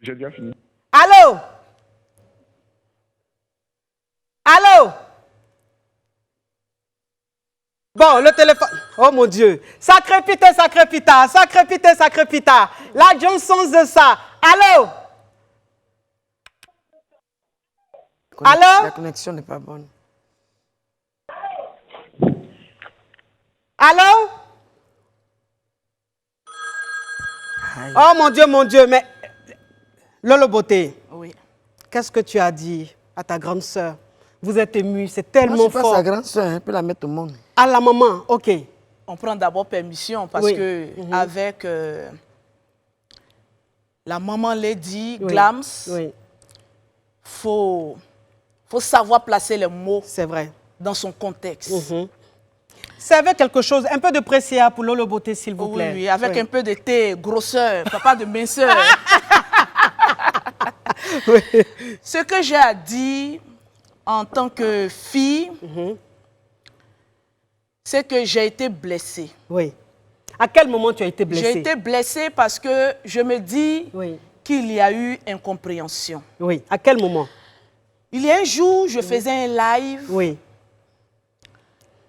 D: J'ai déjà fini.
A: Allô? Allô? Bon, le téléphone. Oh mon Dieu. Ça crépite, ça crépita, ça crépite, ça crépita. La Johnson, ça. Allô? Allô?
B: La connexion n'est pas bonne.
A: Allô?
B: Aïe.
A: Oh mon Dieu, mais Lolo Beauté,
C: Oui.
A: qu'est-ce que tu as dit à ta grande sœur? Vous êtes émue, c'est
B: Moi,
A: tellement
B: je suis pas
A: fort.
B: sa grande soeur, elle peut la mettre au monde.
A: À la maman, ok.
C: On prend d'abord permission parce
A: Oui.
C: que avec la maman Lady
A: Oui.
C: Glams,
A: Oui,
C: faut savoir placer les mots
A: c'est vrai.
C: dans son contexte.
A: Servez quelque chose, un peu de pressia pour Lolo Beauté, s'il vous
C: Oui,
A: plaît.
C: oui, avec
A: Oui.
C: un peu de thé, grosseur, papa de minceur.
A: Oui.
C: Ce que j'ai à dire en tant que fille, c'est que j'ai été blessée.
A: Oui. À quel moment tu as été blessée?
C: J'ai été blessée parce que je me dis
A: Oui.
C: qu'il y a eu incompréhension.
A: Oui. À quel moment?
C: Il y a un jour, je faisais un live.
A: Oui.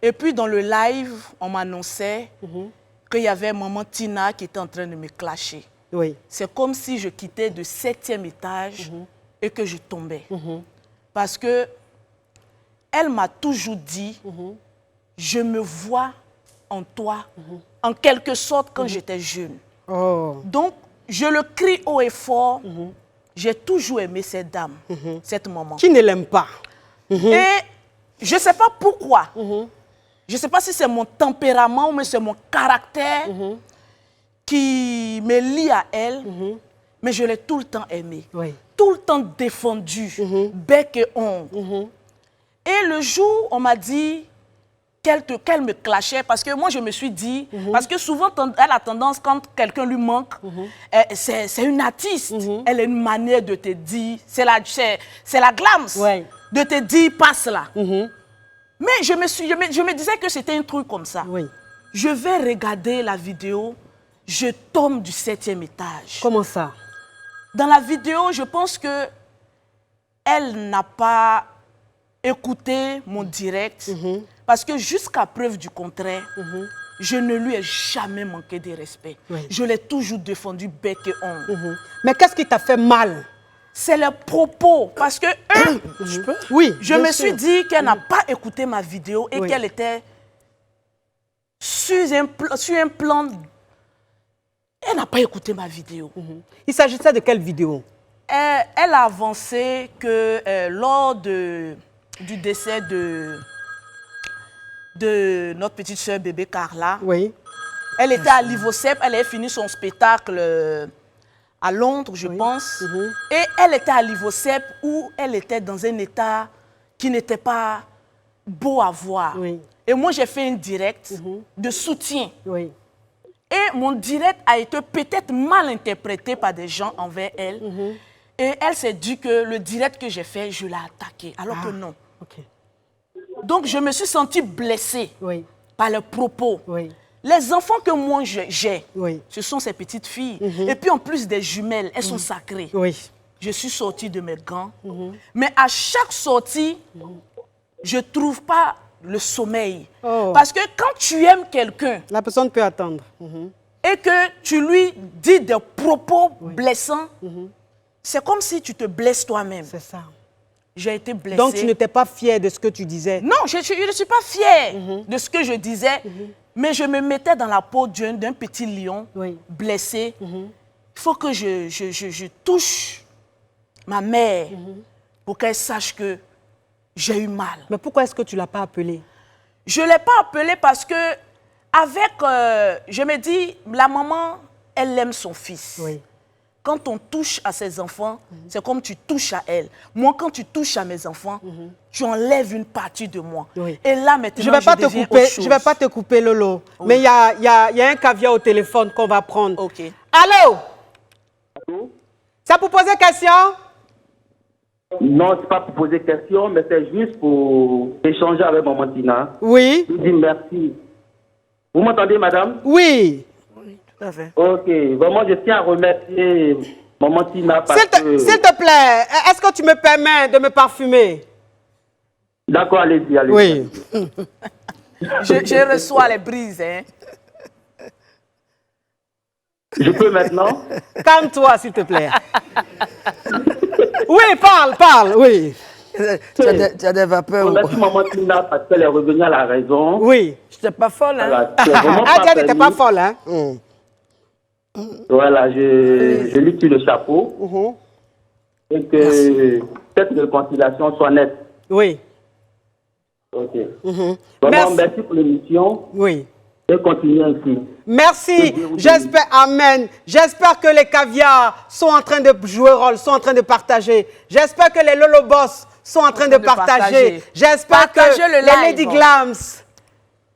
C: Et puis dans le live, on m'annonçait qu'il y avait maman Tina qui était en train de me clasher.
A: Oui.
C: C'est comme si je quittais de 7e étage et que je tombais. Parce que elle m'a toujours dit, je me vois en toi, en quelque sorte quand j'étais jeune.
A: Oh.
C: Donc, je le crie haut et fort, j'ai toujours aimé cette dame, cette maman.
A: Qui ne l'aime pas?
C: Et je ne sais pas pourquoi. Je ne sais pas si c'est mon tempérament ou c'est mon caractère qui me lie à elle, mais je l'ai tout le temps aimée.
A: Oui.
C: Tout le temps défendue, bec et ongle. Et le jour, on m'a dit qu'elle me clashait, parce que moi, je me suis dit, parce que souvent, elle a tendance, quand quelqu'un lui manque, c'est une artiste. Elle a une manière de te dire, c'est la glams,
A: Ouais.
C: de te dire, passe là. Mais je me disais que c'était un truc comme ça.
A: Oui.
C: Je vais regarder la vidéo, je tombe du 7e étage.
A: Comment ça?
C: Dans la vidéo, je pense que elle n'a pas écouté mon direct, parce que jusqu'à preuve du contraire, je ne lui ai jamais manqué de respect.
A: Oui.
C: Je l'ai toujours défendu bec et ongle.
A: Mais qu'est-ce qui t'a fait mal?
C: C'est les propos, parce que
A: Oui.
C: je
A: bien
C: me
A: sûr.
C: suis dit qu'elle n'a pas écouté ma vidéo et
A: Oui.
C: qu'elle était sur un plan. Elle n'a pas écouté ma vidéo.
A: Il s'agissait de quelle vidéo?
C: Elle a avancé que lors du décès de notre petite sœur bébé Carla,
A: Oui.
C: elle était à l'Ivocep, elle avait fini son spectacle à Londres, je pense. Et elle était à l'Ivocep où elle était dans un état qui n'était pas beau à voir.
A: Oui.
C: Et moi, j'ai fait un direct de soutien.
A: Oui.
C: Et mon direct a été peut-être mal interprété par des gens envers elle. Et elle s'est dit que le direct que j'ai fait, je l'ai attaqué, alors que non.
A: Ok.
C: Donc, je me suis sentie blessée
A: Oui.
C: par les propos.
A: Oui.
C: Les enfants que moi j'ai,
A: Oui.
C: ce sont ces petites filles. Et puis en plus des jumelles, elles sont sacrées.
A: Oui.
C: Je suis sortie de mes gants. Mais à chaque sortie, je ne trouve pas le sommeil.
A: Oh.
C: Parce que quand tu aimes quelqu'un
A: La personne peut attendre.
C: et que tu lui dis des propos blessants, c'est comme si tu te blesses toi-même.
A: C'est ça.
C: J'ai été blessée.
A: Donc tu n'étais pas fière de ce que tu disais.
C: Non, je ne suis pas fière de ce que je disais, mais je me mettais dans la peau d'un petit lion
A: Oui.
C: blessé. Il faut que je touche ma mère pour qu'elle sache que j'ai eu mal.
A: Mais pourquoi est-ce que tu ne l'as pas appelée?
C: Je ne l'ai pas appelée parce que, je me dis, la maman, elle aime son fils.
A: Oui.
C: Quand on touche à ses enfants, c'est comme tu touches à elle. Moi, quand tu touches à mes enfants, tu enlèves une partie de moi.
A: Oui.
C: Et là, maintenant,
A: Je ne vais pas te
C: deviens
A: couper,
C: autre chose.
A: je vais pas te couper, Lolo. Mais il y a un caviar au téléphone qu'on va prendre.
C: Ok.
A: Allô?
D: Allô?
A: Ça pour poser question?
E: Non, c'est pas pour poser question, mais c'est juste pour échanger avec Maman Tina.
A: Oui.
E: Je dis merci. Vous m'entendez, madame?
A: Oui.
B: Tout à fait.
E: Ok, vraiment, je tiens à remercier Maman Tina parce
A: S'il te plaît, est-ce que tu me permets de me parfumer?
E: D'accord, allez-y, allez-y.
A: Oui.
C: Je reçois les brises, hein.
E: Je peux maintenant?
A: Calme-toi, s'il te plaît. Oui, parle, oui.
B: Tu as des vapeurs.
E: Je remercie Maman Tina parce qu'elle est revenue à la raison.
A: Oui.
B: Je n'étais pas folle, hein?
E: Voilà, c'est vraiment
A: Ah,
E: pas
A: tu n'étais pas
E: permis.
A: folle, hein?
E: Voilà, je lui tire le chapeau. Et que cette réconciliation soit nette.
A: Oui.
E: Ok. Vraiment, merci pour l'émission.
A: Oui.
E: Et continuez ainsi.
A: Merci. J'espère, amen. J'espère que les caviars sont en train de jouer rôle, sont en train de partager. J'espère que les Lolobos sont en train de partager. J'espère que
C: Partagez le
A: les
C: live.
A: Lady Glams,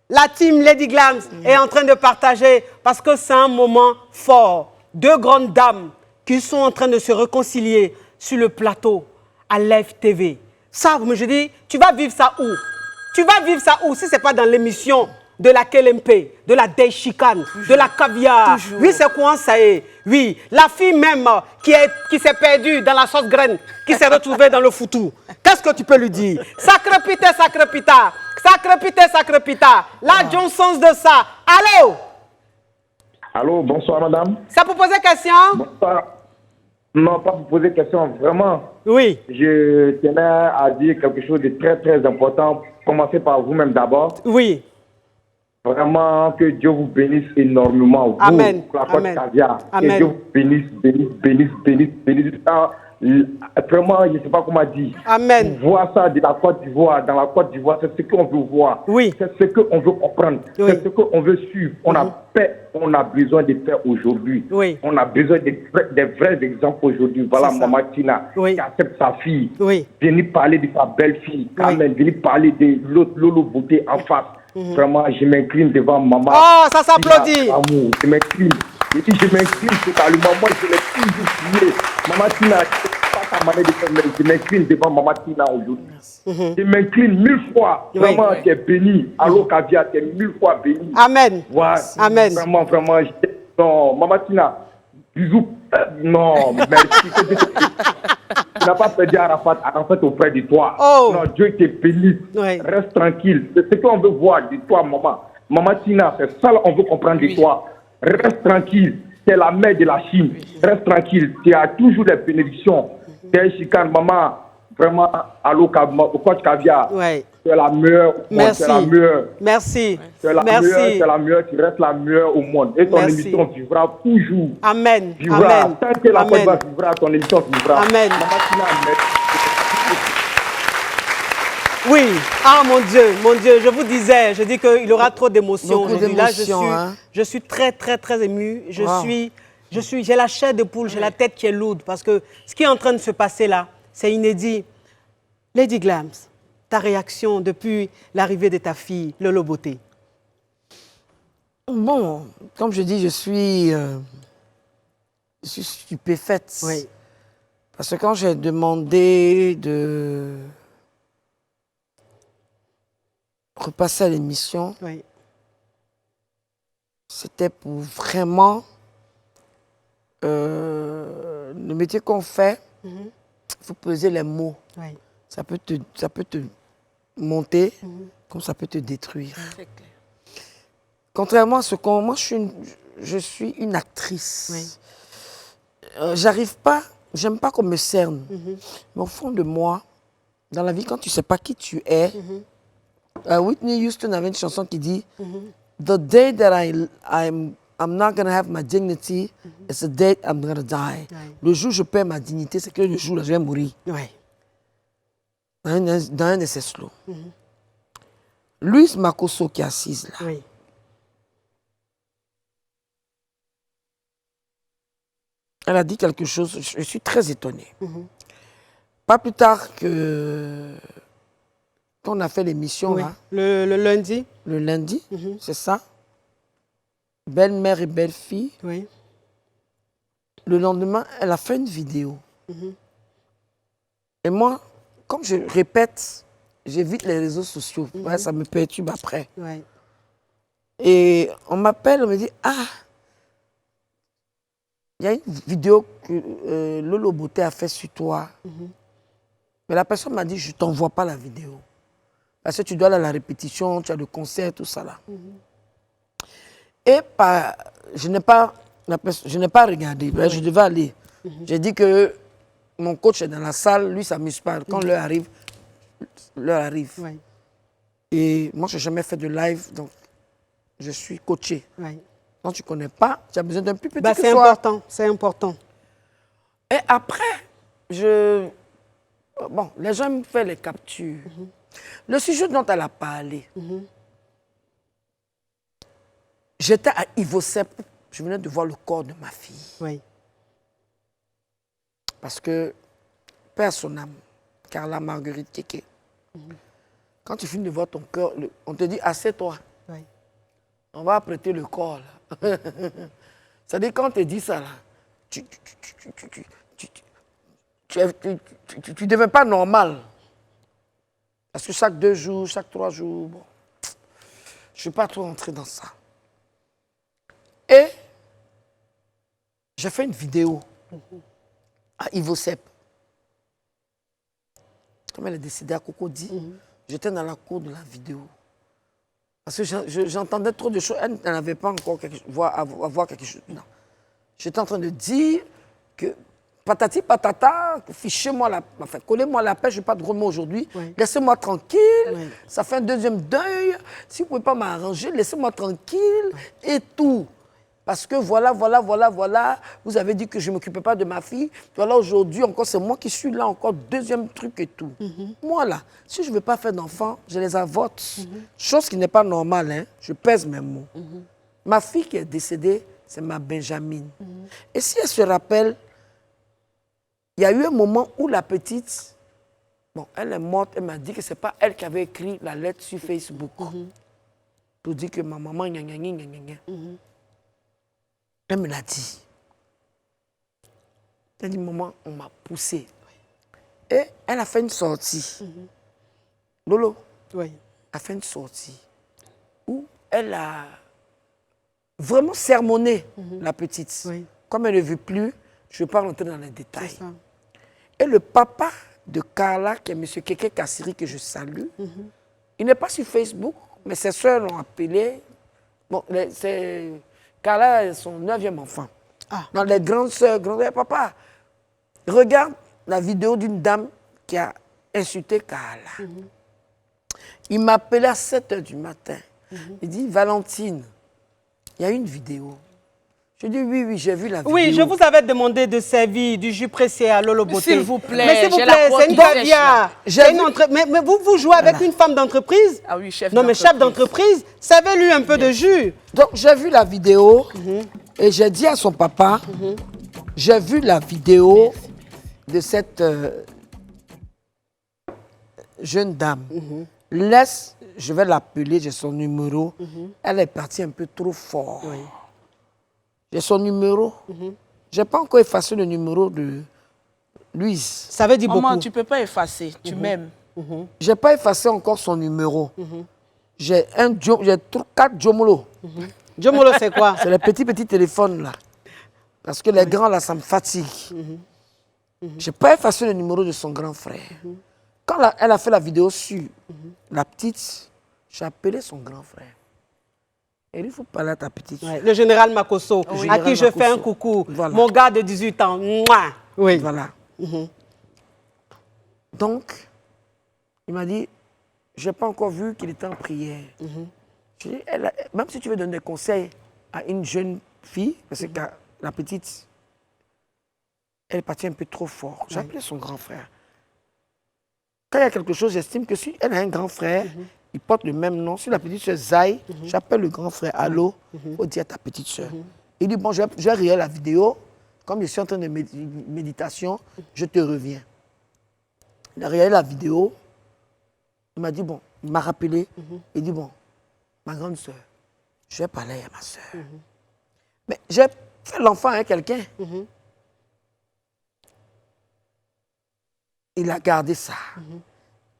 A: la team Lady Glams est en train de partager parce que c'est un moment fort. Deux grandes dames qui sont en train de se réconcilier sur le plateau à Live TV. Ça, je dis, tu vas vivre ça où? Tu vas vivre ça où si ce n'est pas dans l'émission de la KLMP, de la Day Chicane, de la Caviar.
C: Toujours.
A: Oui, c'est quoi ça est? Oui, la fille même qui s'est perdue dans la sauce graine, qui s'est retrouvée dans le foutou. Qu'est-ce que tu peux lui dire? Sacré pita, sacré pita. Sacré pita, sacré pita. La Johnson's de ça. Allô?
D: Allô, bonsoir madame.
A: Ça pour poser question?
D: Bonsoir. Non, pas pour poser question, vraiment.
A: Oui.
D: Je tenais à dire quelque chose de très très important. Commencez par vous-même d'abord.
A: Oui.
D: Vraiment, que Dieu vous bénisse énormément. Vous,
A: Amen.
D: la Côte
A: Amen.
D: Caviar.
A: Amen.
D: Que Dieu vous bénisse. Ah, vraiment, je ne sais pas comment dire.
A: Amen.
D: Voir ça de la Côte d'Ivoire, dans la Côte d'Ivoire, c'est ce qu'on veut voir.
A: Oui.
D: C'est ce qu'on veut comprendre.
A: Oui.
D: C'est ce qu'on veut suivre. On a paix, on a besoin de paix aujourd'hui.
A: Oui.
D: On a besoin des vrais exemples aujourd'hui. Voilà,
A: C'est ça.
D: Maman Tina,
A: Oui.
D: qui accepte sa fille.
A: Oui.
D: Venir parler de sa belle-fille. Carmen, venir parler de l'autre Lolo Beauté en face. Vraiment, je m'incline devant maman.
A: Oh, ça s'applaudit.
D: Amour, je m'incline. Je dis, je m'incline totalement. Moi, je l'ai toujours prié. Maman Tina, c'est pas ta manière de faire, mais je m'incline devant Maman Tina aujourd'hui. Je m'incline 1000 fois. Vraiment, tu es béni. Allo Caviar, tu es 1000 fois béni.
A: Amen.
D: Ouais.
A: Amen.
D: Vraiment, vraiment. Non, Maman Tina, bisous. Non, merci. Tu n'as pas perdu Arafat auprès de toi.
A: Oh.
D: Non, Dieu te bénisse.
A: Oui.
D: Reste tranquille. C'est ce qu'on veut voir de toi, maman. Maman Tina, c'est ça qu'on veut comprendre de toi. Reste tranquille. C'est la mère de la Chine. Reste tranquille. Tu as toujours des bénédictions. Tu es chicane, maman. Vraiment, allo, au coach Caviar.
A: Oui.
D: Tu es la meilleure.
A: Merci.
D: Tu es la meilleure.
A: Merci.
D: Tu es la meilleure, tu es la meilleure, tu restes la meilleure au monde. Et ton
A: Merci.
D: émission vivra toujours.
A: Amen.
D: Vivra.
A: Amen.
D: Tant que la Côte
A: Amen.
D: va vivra, ton émission vivra.
A: Amen.
D: Maman Tina, merci.
A: Oui. Ah, mon Dieu, je vous disais, je dis qu'il y aura trop d'émotions
B: Beaucoup
A: aujourd'hui. Là,
B: d'émotions, hein.
A: je suis très, très, très émue.
B: Wow.
A: J'ai la chair de poule, j'ai la tête qui est lourde parce que ce qui est en train de se passer là, c'est inédit. Lady Glams, ta réaction depuis l'arrivée de ta fille, Lolo Beauté?
B: Bon, comme je dis, je suis stupéfaite.
A: Oui.
B: Parce que quand j'ai demandé de repasser à l'émission,
A: Oui.
B: c'était pour vraiment le métier qu'on fait, il faut peser les mots.
A: Oui.
B: Ça peut te monter, comme ça peut te détruire. Contrairement à ce qu'on... Moi, je suis une actrice.
A: Oui.
B: J'arrive pas... J'aime pas qu'on me cerne. Mais au fond de moi, dans la vie, quand tu sais pas qui tu es, Whitney Houston avait une chanson qui dit The day that I'm not going to have my dignity, it's the day I'm going to die. Le jour où je perds ma dignité, c'est que le jour où je vais mourir.
A: Oui.
B: Dans un essai slow. Louise Makosso qui est assise là,
A: Oui.
B: elle a dit quelque chose, je suis très étonnée. Pas plus tard que qu'on a fait l'émission
A: Oui.
B: là,
A: Le lundi?
B: le lundi, c'est ça. Belle-mère et belle-fille.
A: Oui.
B: Le lendemain, elle a fait une vidéo. Et moi, comme je répète, j'évite les réseaux sociaux. Ouais, ça me perturbe après.
A: Ouais.
B: Et on m'appelle, on me dit, ah, il y a une vidéo que Lolo Beauté a fait sur toi. Mais la personne m'a dit, je ne t'envoie pas la vidéo. Parce que tu dois aller à la répétition, tu as le concert, tout ça là. Et je n'ai pas regardé, je devais aller. J'ai dit que mon coach est dans la salle, lui, ça ne s'amuse pas. Quand l'heure arrive, l'heure arrive.
A: Ouais.
B: Et moi, je n'ai jamais fait de live, donc je suis coaché.
A: Ouais.
B: Quand tu ne connais pas, tu as besoin d'un plus petit
A: Bah,
B: que
A: c'est
B: toi.
A: important, c'est important.
B: Et après, bon, les gens me font les captures. Le sujet dont elle a parlé, j'étais à Ivosep, je venais de voir le corps de ma fille.
A: Oui.
B: Parce que, père son âme, Carla Marguerite Kéké, quand tu finis de voir ton cœur, on te dit, assieds-toi,
A: Oui.
B: on va prêter le corps. C'est-à-dire, quand on te dit ça, là, tu ne deviens pas normal. Parce que chaque 2 jours, chaque 3 jours, bon, je ne suis pas trop entré dans ça. Et j'ai fait une vidéo à Ivosep. Comme elle est décédée à Cocody, j'étais dans la cour de la vidéo. Parce que j'entendais trop de choses. Elle n'avait pas encore à voir quelque chose. Non. J'étais en train de dire que patati patata, fichez-moi enfin, collez-moi la paix, je n'ai pas de gros mots aujourd'hui.
A: Oui.
B: Laissez-moi tranquille.
A: Oui.
B: Ça fait un deuxième deuil. Si vous ne pouvez pas m'arranger, laissez-moi tranquille et tout. Parce que voilà, vous avez dit que je ne m'occupais pas de ma fille. Voilà, aujourd'hui, encore, c'est moi qui suis là, encore, deuxième truc et tout. Moi, là, si je ne veux pas faire d'enfants, je les avorte. Chose qui n'est pas normale, hein. Je pèse mes mots. Ma fille qui est décédée, c'est ma Benjamine. Et si elle se rappelle, il y a eu un moment où la petite, bon, elle est morte, elle m'a dit que ce n'est pas elle qui avait écrit la lettre sur Facebook. Pour dire que ma maman, gna gna gna gna gna. Elle me l'a dit. Elle a dit, maman, on m'a poussée. Et elle a fait une sortie. Lolo a fait une sortie où elle a vraiment sermonné la petite.
A: Oui.
B: Comme elle ne veut plus, je ne vais pas rentrer dans les détails.
A: C'est ça.
B: Et le papa de Carla, qui est M. Kéké Kassiri, que je salue, il n'est pas sur Facebook, mais ses soeurs l'ont appelé. Bon, Carla est son 9e enfant.
A: Ah.
B: Dans les grandes sœurs, papa, regarde la vidéo d'une dame qui a insulté Carla. Il m'a appelé à 7 h du matin. Il dit, Valentine, il y a une vidéo. Je dis, oui, j'ai vu la vidéo.
A: Oui, je vous avais demandé de servir du jus pressé à Lolo Beauté.
C: S'il vous plaît,
A: Mais s'il vous
C: j'ai la
A: plaît,
C: peau
A: c'est une
C: qui sèche,
A: caviar. Mais vous jouez avec une femme d'entreprise?
C: Ah oui, chef
A: Non, mais chef d'entreprise, servez-lui un peu de jus.
B: Donc, j'ai vu la vidéo et j'ai dit à son papa, j'ai vu la vidéo de cette jeune dame. Laisse, je vais l'appeler, j'ai son numéro. Elle est partie un peu trop fort. J'ai son numéro. Je n'ai pas encore effacé le numéro de Louise.
A: Ça veut dire
C: Maman,
A: beaucoup.
C: tu ne peux pas effacer, tu m'aimes.
B: Je n'ai pas effacé encore son numéro. J'ai 4 Jomolo.
A: Jomolo, c'est quoi?
B: C'est les petits téléphones là. Parce que les grands là, ça me fatigue. Je n'ai pas effacé le numéro de son grand frère. Quand elle a fait la vidéo sur la petite, j'ai appelé son grand frère. Et il faut parler à ta petite.
A: Ouais, le général Makosso,
B: Oui.
A: à qui je
B: Général
A: fais un
B: Makosso.
A: coucou.
B: Voilà.
A: Mon gars de 18 ans. Mouah. Oui.
B: Voilà. Donc, il m'a dit, je n'ai pas encore vu qu'il était en prière. Je dis, même si tu veux donner des conseils à une jeune fille, parce que la petite, elle est partie un peu trop fort. J'ai appelé son grand frère. Quand il y a quelque chose, j'estime que si elle a un grand frère, il porte le même nom. Si la petite soeur Zay, j'appelle le grand frère. Allô, il faut dire à ta petite soeur. Il dit, bon, je vais regarder la vidéo. Comme je suis en train de méditation, je te reviens. Il a regardé la vidéo. Il m'a dit, bon, il m'a rappelé. Il dit, bon, ma grande soeur, je vais parler à ma soeur. Mais j'ai fait l'enfant avec quelqu'un. il a gardé ça.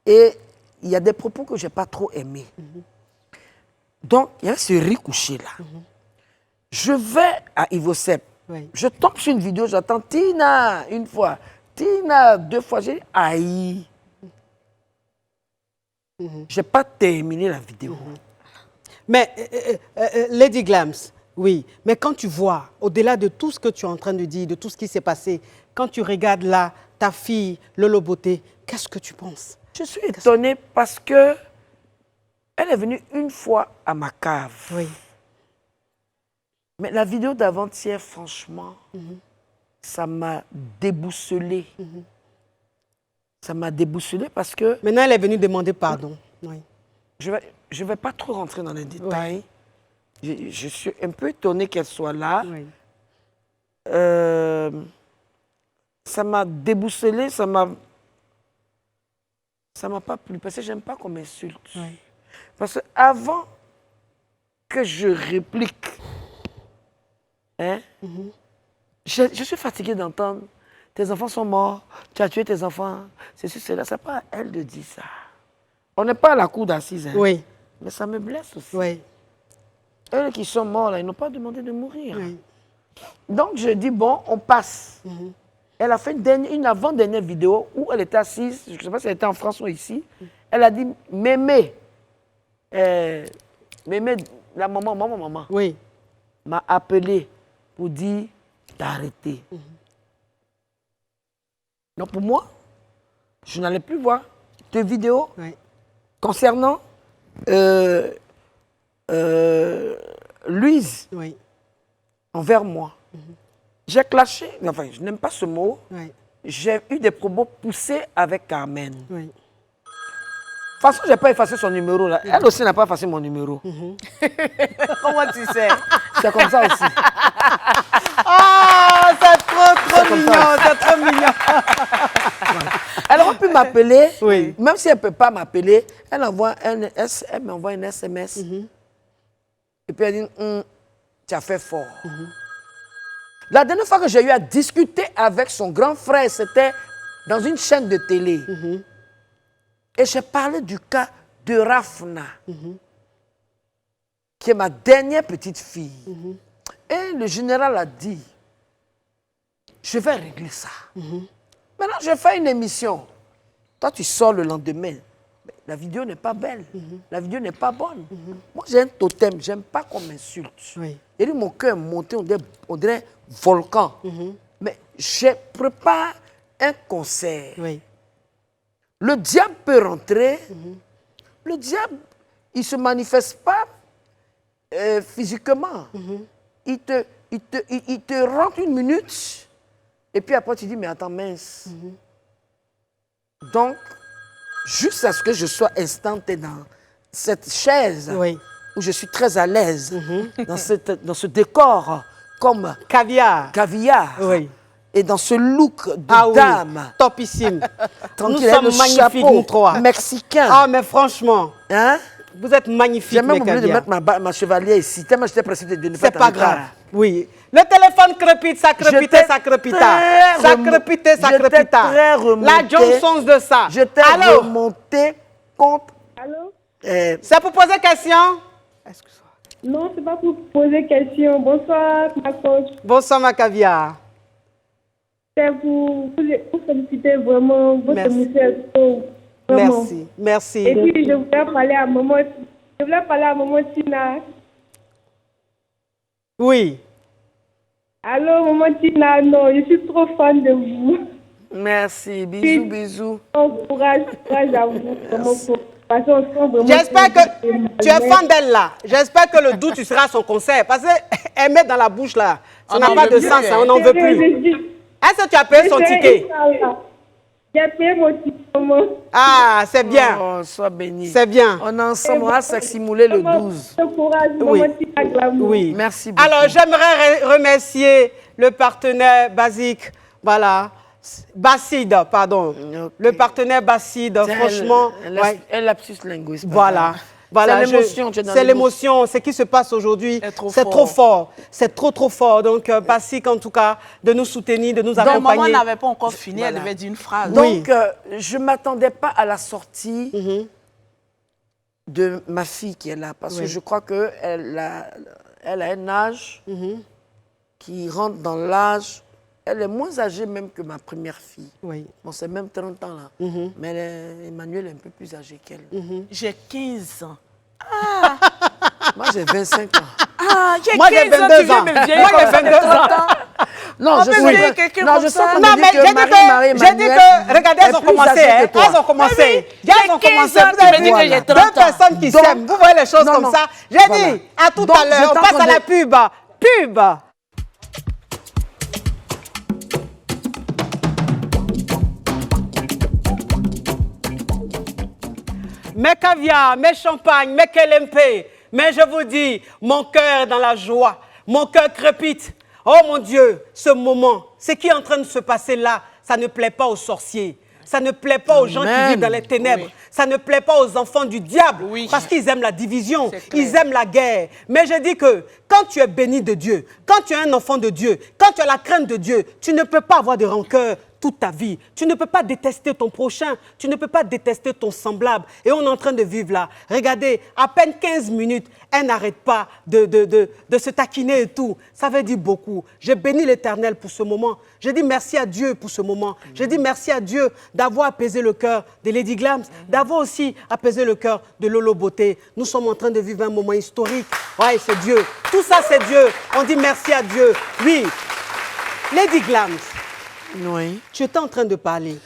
B: Et il y a des propos que je n'ai pas trop aimés. Donc, il y a ce riz couché là. Je vais à Ivosep.
A: Oui.
B: Je tombe sur une vidéo, j'attends Tina une fois, Tina 2 fois. J'ai dit, aïe. Je n'ai pas terminé la vidéo.
A: Mais, Lady Glams, oui, mais quand tu vois, au-delà de tout ce que tu es en train de dire, de tout ce qui s'est passé, quand tu regardes là, ta fille, Lolo Beauté, qu'est-ce que tu penses?
B: Je suis étonnée parce que elle est venue une fois à ma cave.
A: Oui.
B: Mais la vidéo d'avant-hier, franchement, ça m'a déboussolée. Ça m'a déboussolée parce que
A: Maintenant, elle est venue demander pardon. Oui.
B: je vais pas trop rentrer dans les détails. Je suis un peu étonnée qu'elle soit là.
A: Oui.
B: Ça m'a déboussolée, ça m'a pas plu parce que j'aime pas qu'on m'insulte.
A: Oui.
B: Parce que avant que je réplique, hein, je suis fatiguée d'entendre tes enfants sont morts, tu as tué tes enfants, c'est là. C'est pas à elle de dire ça. On n'est pas à la cour d'assises, hein,
A: Oui.
B: mais ça me blesse aussi.
A: Oui.
B: Eux qui sont morts, là, ils n'ont pas demandé de mourir.
A: Oui.
B: Donc je dis, bon, on passe. Elle a fait une avant-dernière vidéo où elle était assise, je ne sais pas si elle était en France ou ici. Elle a dit, Mémé, Mémé, la maman
A: Oui.
B: m'a appelé pour dire d'arrêter. Donc pour moi, je n'allais plus voir de vidéos
A: Oui.
B: concernant Louise
A: Oui.
B: envers moi. J'ai clashé, enfin je n'aime pas ce mot,
A: Oui.
B: j'ai eu des propos poussés avec Carmen.
A: Oui.
B: De toute façon, je n'ai pas effacé son numéro là. Elle aussi n'a pas effacé mon numéro.
C: Comment tu sais?
B: C'est comme ça aussi.
A: Ah, c'est trop
B: comme
A: mignon,
B: ça.
A: c'est trop mignon.
B: Elle aurait pu m'appeler,
A: Oui.
B: même si elle ne peut pas m'appeler, elle m'envoie un SMS. Et puis elle dit, tu as fait fort. La dernière fois que j'ai eu à discuter avec son grand frère, c'était dans une chaîne de télé. Et j'ai parlé du cas de Rafna, qui est ma dernière petite fille. Et le général a dit, je vais régler ça. Maintenant, je fais une émission. Toi, tu sors le lendemain. Mais la vidéo n'est pas belle. La vidéo n'est pas bonne. Moi, j'ai un totem. Je n'aime pas qu'on m'insulte.
A: Oui.
B: Et mon cœur est monté, on dirait volcan. Mais je prépare un concert.
A: Oui.
B: Le diable peut rentrer. Le diable, il ne se manifeste pas physiquement. Il te rentre une minute. Et puis après, tu dis, mais attends, mince. Donc, juste à ce que je sois instanté dans cette chaise,
A: Oui.
B: où je suis très à l'aise, dans ce décor comme
A: Caviar.
B: caviar,
A: Oui.
B: et dans ce look de
A: Ah oui,
B: dame,
A: topissime. Nous
B: tranquille, avec
A: sommes
B: le
A: magnifiques,
B: chapeau
A: nous trois.
B: mexicain.
A: Ah, mais franchement,
B: Hein?
A: vous êtes magnifiques,
B: J'ai même
A: mes
B: oublié de
A: Caviar.
B: mettre ma chevalière ici, tellement j'étais pressé de ne pas
A: C'est pas
B: être en retard.
A: grave. Oui. Le téléphone crépite, ça crépitait,
B: J'étais
A: ça crépita.
B: très
A: Ça
B: remo-
A: crépitait, ça
B: j'étais
A: crépita.
B: très remonté.
A: La Johnson's de ça.
B: J'étais
A: Alors,
B: remonté contre...
F: Allô?
A: c'est pour poser question? Excuse-moi.
F: Non, c'est pas pour poser question. Bonsoir, ma coach.
A: Bonsoir, ma Caviar.
F: C'est pour féliciter vraiment votre
A: Merci.
F: émission. est trop, vraiment.
A: Merci, merci.
F: Et puis, je voulais parler à maman Tina.
A: Oui.
F: Allô, maman Tina, non, je suis trop fan de vous.
B: Merci, bisous, bisous.
F: Courage à vous. Vraiment, parce qu'on sent vraiment
A: J'espère que tu es fan d'elle là. J'espère que le doux, tu seras à son concert. Parce qu'elle met dans la bouche là. Ça
C: On
A: n'a
C: n'en
A: pas
C: veut
A: de
C: plus,
A: sens,
C: hein.
A: on n'en veut plus. Est-ce que tu as payé son ticket?
F: J'ai payé mon ticket, maman.
A: Ah, c'est bien.
B: Oh, sois béni.
A: C'est bien.
B: On est ensemble, on va s'assimuler le 12.
F: Courage,
A: Oui.
F: maman Tina Glamour.
A: Oui.
B: Merci beaucoup.
A: Alors, j'aimerais remercier le partenaire basique, voilà, Bacide, pardon.
B: Ok.
A: Le partenaire Bacide,
B: Tiens,
A: franchement.
B: un
A: ouais.
B: lapsus linguiste.
A: Voilà. Voilà,
B: c'est l'émotion.
A: c'est l'émotion, ce qui se passe aujourd'hui. C'est trop fort. C'est trop fort. Donc, Pacique, en tout cas, de nous soutenir, de nous accompagner.
C: Donc, maman n'avait pas encore fini, elle devait dire une phrase.
B: Donc, je ne m'attendais pas à la sortie de ma fille qui est là, parce que je crois qu'elle a un âge qui rentre dans l'âge. Elle est moins âgée même que ma première fille.
A: Oui.
B: Bon, c'est même 30 ans là. Mais Emmanuel est un peu plus âgé qu'elle.
C: J'ai 15 ans.
B: Moi, j'ai 25 ans.
C: Ah, j'ai 15
A: Moi, j'ai 22 ans.
C: Moi,
A: j'ai 22 ans.
B: Non, je
C: vieillir quelqu'un comme ça.
A: Non, mais j'ai dit que, regardez, elles ont commencé. Elles ont commencé. Elles ont commencé. Vous avez dit que j'ai 2 personnes qui s'aiment. Vous voyez les choses comme ça. J'ai dit, à tout à l'heure, on passe à la pub. Pub. Mes caviar, mes champagnes, mes KLMP. Mais je vous dis, mon cœur est dans la joie. Mon cœur crépite. Oh mon Dieu, ce moment, ce qui est en train de se passer là, ça ne plaît pas aux sorciers. Ça ne plaît pas aux gens qui vivent dans les ténèbres. Oui. Ça ne plaît pas aux enfants du diable. Oui. Parce qu'ils aiment la division. Ils aiment la guerre. Mais je dis que quand tu es béni de Dieu, quand tu es un enfant de Dieu, quand tu as la crainte de Dieu, tu ne peux pas avoir de rancœur toute ta vie. Tu ne peux pas détester ton prochain. Tu ne peux pas détester ton semblable. Et on est en train de vivre là. Regardez, à peine 15 minutes, elle n'arrête pas de se taquiner et tout. Ça veut dire beaucoup. Je bénis l'Éternel pour ce moment. Je dis merci à Dieu pour ce moment. Je dis merci à Dieu d'avoir apaisé le cœur de Lady Glams, d'avoir aussi apaisé le cœur de Lolo Beauté. Nous sommes en train de vivre un moment historique. Ouais, c'est Dieu. Tout ça, c'est Dieu. On dit merci à Dieu. Oui. Lady Glams.
B: Oui.
A: Tu étais en train de parler.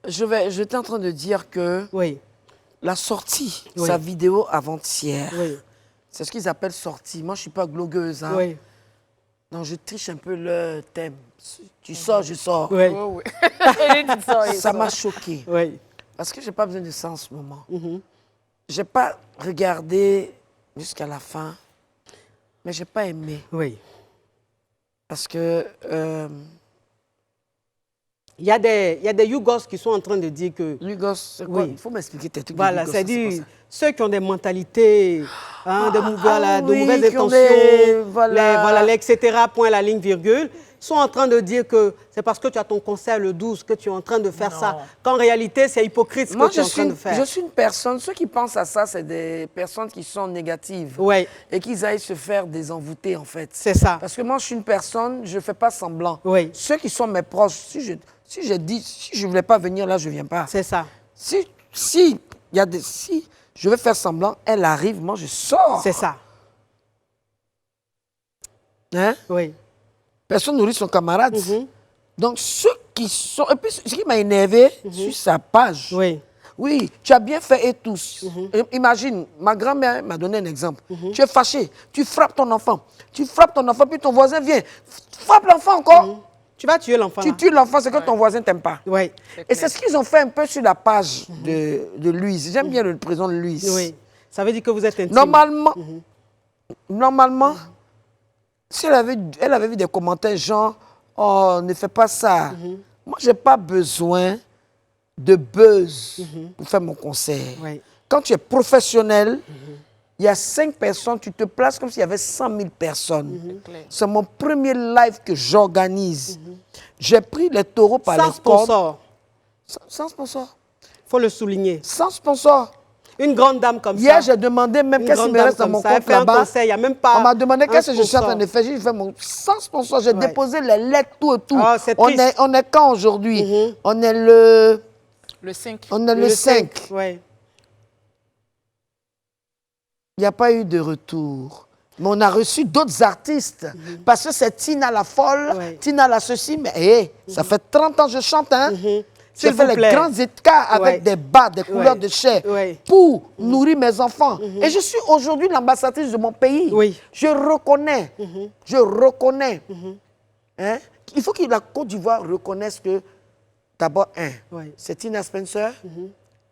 B: J'étais en train de dire que la sortie, sa vidéo avant-hier, c'est ce qu'ils appellent sortie. Moi, je ne suis pas blogueuse. Hein. Oui. Donc, je triche un peu le thème. Tu sors, je sors.
A: Oui.
B: Ça m'a choquée.
A: Oui.
B: Parce que je n'ai pas besoin de ça en ce moment. Je n'ai pas regardé jusqu'à la fin, mais je n'ai pas aimé.
A: Oui.
B: Parce que...
A: Il y a des Yougos qui sont en train de dire que...
B: Yougos, c'est quoi? Il faut m'expliquer tes trucs.
A: Voilà, c'est-à-dire ceux qui ont des mentalités, de mauvaises intentions, etc., point, la ligne, virgule, sont en train de dire que c'est parce que tu as ton concert le 12 que tu es en train de faire ça. Qu'en réalité, c'est hypocrite ce que tu es en train de faire.
B: Je suis une personne, ceux qui pensent à ça, c'est des personnes qui sont négatives.
A: Oui.
B: Et qui aillent se faire désenvoûter, en fait.
A: C'est ça.
B: Parce que moi, je suis une personne, je ne fais pas semblant.
A: Oui.
B: Ceux qui sont mes proches, si je ne voulais pas venir là, je ne viens pas.
A: C'est ça.
B: Si je veux faire semblant, elle arrive, moi, je sors.
A: C'est ça.
B: Hein?
A: Oui.
B: Personne nourrit son camarade. Donc, ceux qui sont... Et puis, ce qui m'a énervé sur sa page.
A: Oui.
B: Oui, tu as bien fait et tous. Imagine, ma grand-mère m'a donné un exemple. Tu es fâché, tu frappes ton enfant. Tu frappes ton enfant, puis ton voisin vient. Frappe l'enfant encore.
A: Tu vas tuer l'enfant.
B: Tu tues l'enfant, c'est que ton voisin ne t'aime pas.
A: Oui.
B: Et c'est ce qu'ils ont fait un peu sur la page de Louise. J'aime bien le président de Louise.
A: Oui. Ça veut dire que vous êtes intime.
B: Normalement, si elle avait vu des commentaires genre « Oh, ne fais pas ça ». Moi, je n'ai pas besoin de buzz pour faire mon concert.
A: Oui.
B: Quand tu es professionnel, il y a 5 personnes, tu te places comme s'il y avait 100 000 personnes. C'est mon premier live que j'organise. J'ai pris les taureaux par les cornes.
A: Sans sponsor.
B: Sans sponsor.
A: Il faut le souligner.
B: Sans sponsor.
A: Une grande dame comme ça.
B: Hier, j'ai demandé même qu'est-ce qui me reste dans mon compte là-bas. On m'a demandé qu'est-ce que je suis en train de faire. J'ai fait mon sans sponsor. J'ai déposé les lettres, tout et tout.
A: Oh,
B: on est quand aujourd'hui? On est le
C: 5.
B: On est le 5.
A: Oui.
B: Il n'y a pas eu de retour. Mais on a reçu d'autres artistes. Parce que c'est Tina la folle, Tina la ceci. Mais ça fait 30 ans que je chante. Hein? J'ai fait les grands écarts avec des bas, des couleurs de chair pour nourrir mes enfants. Et je suis aujourd'hui l'ambassadrice de mon pays. Je reconnais. Je reconnais. Hein? Il faut que la Côte d'Ivoire reconnaisse que, d'abord, c'est Tina Spencer,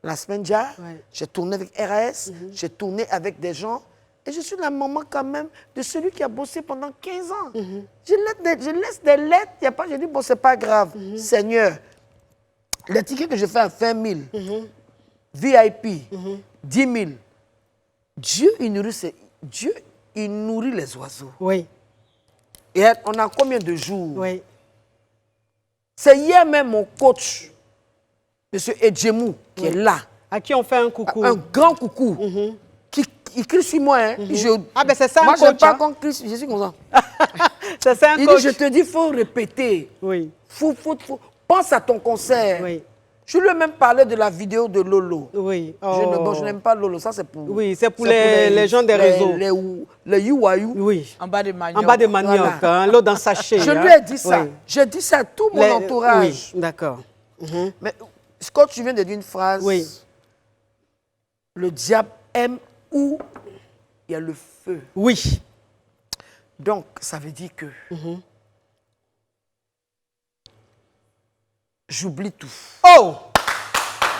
B: la Spenja. J'ai tourné avec RAS, j'ai tourné avec des gens. Et je suis la maman quand même de celui qui a bossé pendant 15 ans. Je laisse des lettres. Je dis, bon, c'est pas grave. Seigneur, les tickets que je fais à 20 000, VIP, 10 000, Dieu, il nourrit les oiseaux.
A: Oui,
B: Et on a combien de jours?
A: oui.
B: C'est hier même mon coach, M. Edjemou, qui est là.
A: À qui on fait un coucou.
B: Un grand coucou. Qui il crie sur moi. Hein.
A: Ah ben c'est ça
B: moi,
A: un
B: je
A: coach.
B: pas
A: Hein?
B: qu'on crie, je suis comme ça.
A: C'est ça un
B: Il
A: coach.
B: dit, je te dis, il faut répéter.
A: Oui,
B: Faut. Pense à ton concert.
A: oui,
B: Je lui ai même parlé de la vidéo de Lolo.
A: oui.
B: Bon, je n'aime pas Lolo, ça c'est pour...
A: Oui, c'est pour les gens des réseaux.
B: Les you-wayou.
A: Oui.
C: En bas des maniocs.
A: En bas des maniocs,
B: Voilà.
A: hein, l'eau dans sachet.
B: Je
A: hein.
B: lui ai dit ça.
A: Oui.
B: J'ai dit ça à tout mon entourage.
A: Oui, d'accord.
B: Mais Scott, tu viens de dire une phrase.
A: Oui.
B: Le diable aime où il y a le feu.
A: Oui.
B: Donc, ça veut dire que j'oublie tout.
A: Oh!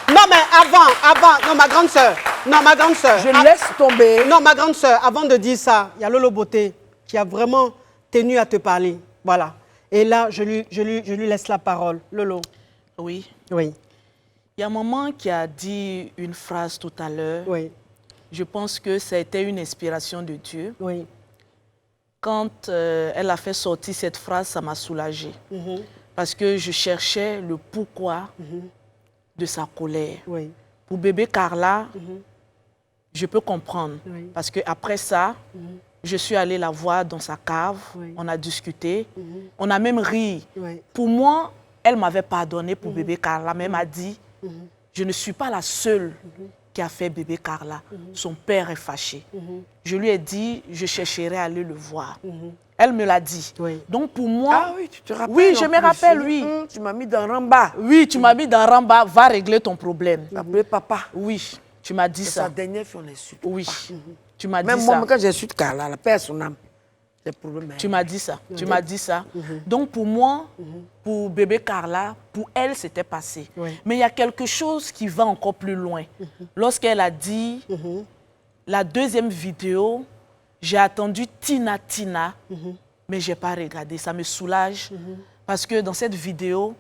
A: Non, mais avant, non, ma grande sœur.
B: Je laisse tomber.
A: Non, ma grande sœur, avant de dire ça, il y a Lolo Beauté qui a vraiment tenu à te parler. Voilà. Et là, je lui laisse la parole. Lolo.
C: Oui.
A: Oui,
C: Il y a maman qui a dit une phrase tout à l'heure.
A: oui,
C: Je pense que ça a été une inspiration de Dieu.
A: oui.
C: Quand elle a fait sortir cette phrase, ça m'a soulagée. Parce que je cherchais le pourquoi de sa colère.
A: Oui.
C: Pour bébé Carla, je peux comprendre.
A: Oui.
C: Parce qu'après ça, je suis allée la voir dans sa cave.
A: Oui.
C: On a discuté. On a même ri.
A: Oui.
C: Pour moi, elle m'avait pardonné pour bébé Carla, mais elle m'a dit, je ne suis pas la seule qui a fait bébé Carla. Son père est fâché. Je lui ai dit, je chercherai à aller le voir. Elle me l'a dit.
A: Oui.
C: Donc pour moi,
B: Ah oui, tu te rappelles?
C: oui, je
B: en
C: me
B: plus.
C: rappelle, oui.
B: Tu m'as mis dans Ramba.
C: Oui, tu m'as mis dans Ramba, va régler ton problème.
B: Appelé papa.
C: Oui, tu m'as dit
B: C'est
C: ça.
B: sa dernière fille, on les suit.
C: Oui, tu m'as dit
B: Même
C: ça.
B: moi, quand j'ai su de Carla, la paix à son âme, j'ai problème.
C: Tu m'as dit ça. Tu m'as dit ça. Donc pour moi, pour bébé Carla, pour elle, c'était passé.
A: Oui.
C: Mais il y a quelque chose qui va encore plus loin. Lorsqu'elle a dit, la deuxième vidéo, j'ai attendu Tina, mais je n'ai pas regardé. Ça me soulage parce que dans cette vidéo,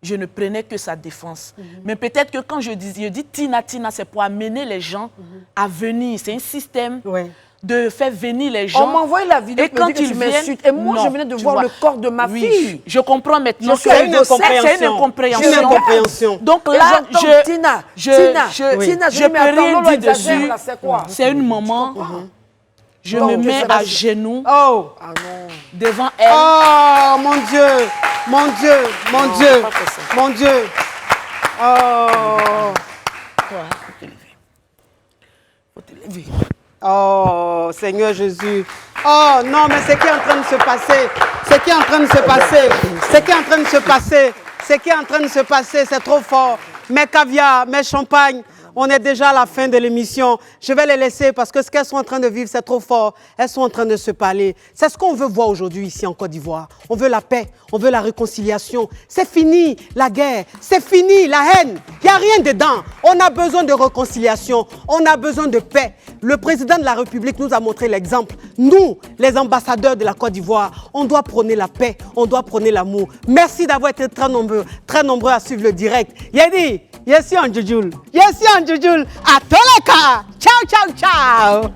C: je ne prenais que sa défense. Mais peut-être que quand je dis Tina, c'est pour amener les gens à venir. C'est un système
A: Oui.
C: de faire venir les gens.
B: On m'a envoyé la vidéo
C: Et
B: pour
C: quand
B: me dire que
C: ils
B: tu
C: viennent,
B: m'insultes. Et moi,
C: non,
B: je venais de
C: tu
B: voir
C: vois.
B: le corps de ma
C: Oui,
B: fille.
C: je comprends maintenant.
B: Je suis une incompréhension.
C: C'est une incompréhension.
A: C'est une incompréhension.
C: Donc
B: Et
C: là,
B: j'entends Tina,
C: je
B: je
C: peux rien dire
B: exagère,
C: dessus.
B: là, c'est quoi?
C: C'est une maman. Je
B: Donc,
C: me
B: que
C: mets
B: ça va
C: à
B: se-
C: genoux
A: Oh!
B: Ah non.
C: devant elle.
A: Oh, mon Dieu! Mon Dieu! Mon
B: Non,
A: Dieu!
B: pas fait ça.
A: Mon Dieu! Oh!
B: Faut te lever.
A: Oh, Seigneur Jésus. Oh, non, mais c'est qui est en train de se passer? C'est qui est en train de se passer? C'est qui est en train de se passer? C'est qui est en train de se passer? C'est trop fort. Mes caviar, mes champagnes, on est déjà à la fin de l'émission. Je vais les laisser parce que ce qu'elles sont en train de vivre, c'est trop fort. Elles sont en train de se parler. C'est ce qu'on veut voir aujourd'hui ici en Côte d'Ivoire. On veut la paix, on veut la réconciliation. C'est fini la guerre, c'est fini la haine. Il n'y a rien dedans. On a besoin de réconciliation, on a besoin de paix. Le président de la République nous a montré l'exemple. Nous, les ambassadeurs de la Côte d'Ivoire, on doit prôner la paix, on doit prôner l'amour. Merci d'avoir été très nombreux à suivre le direct. Yedi, Yesi en Jujul. Yesi en Jujul. À tous les cas. Ciao, ciao, ciao.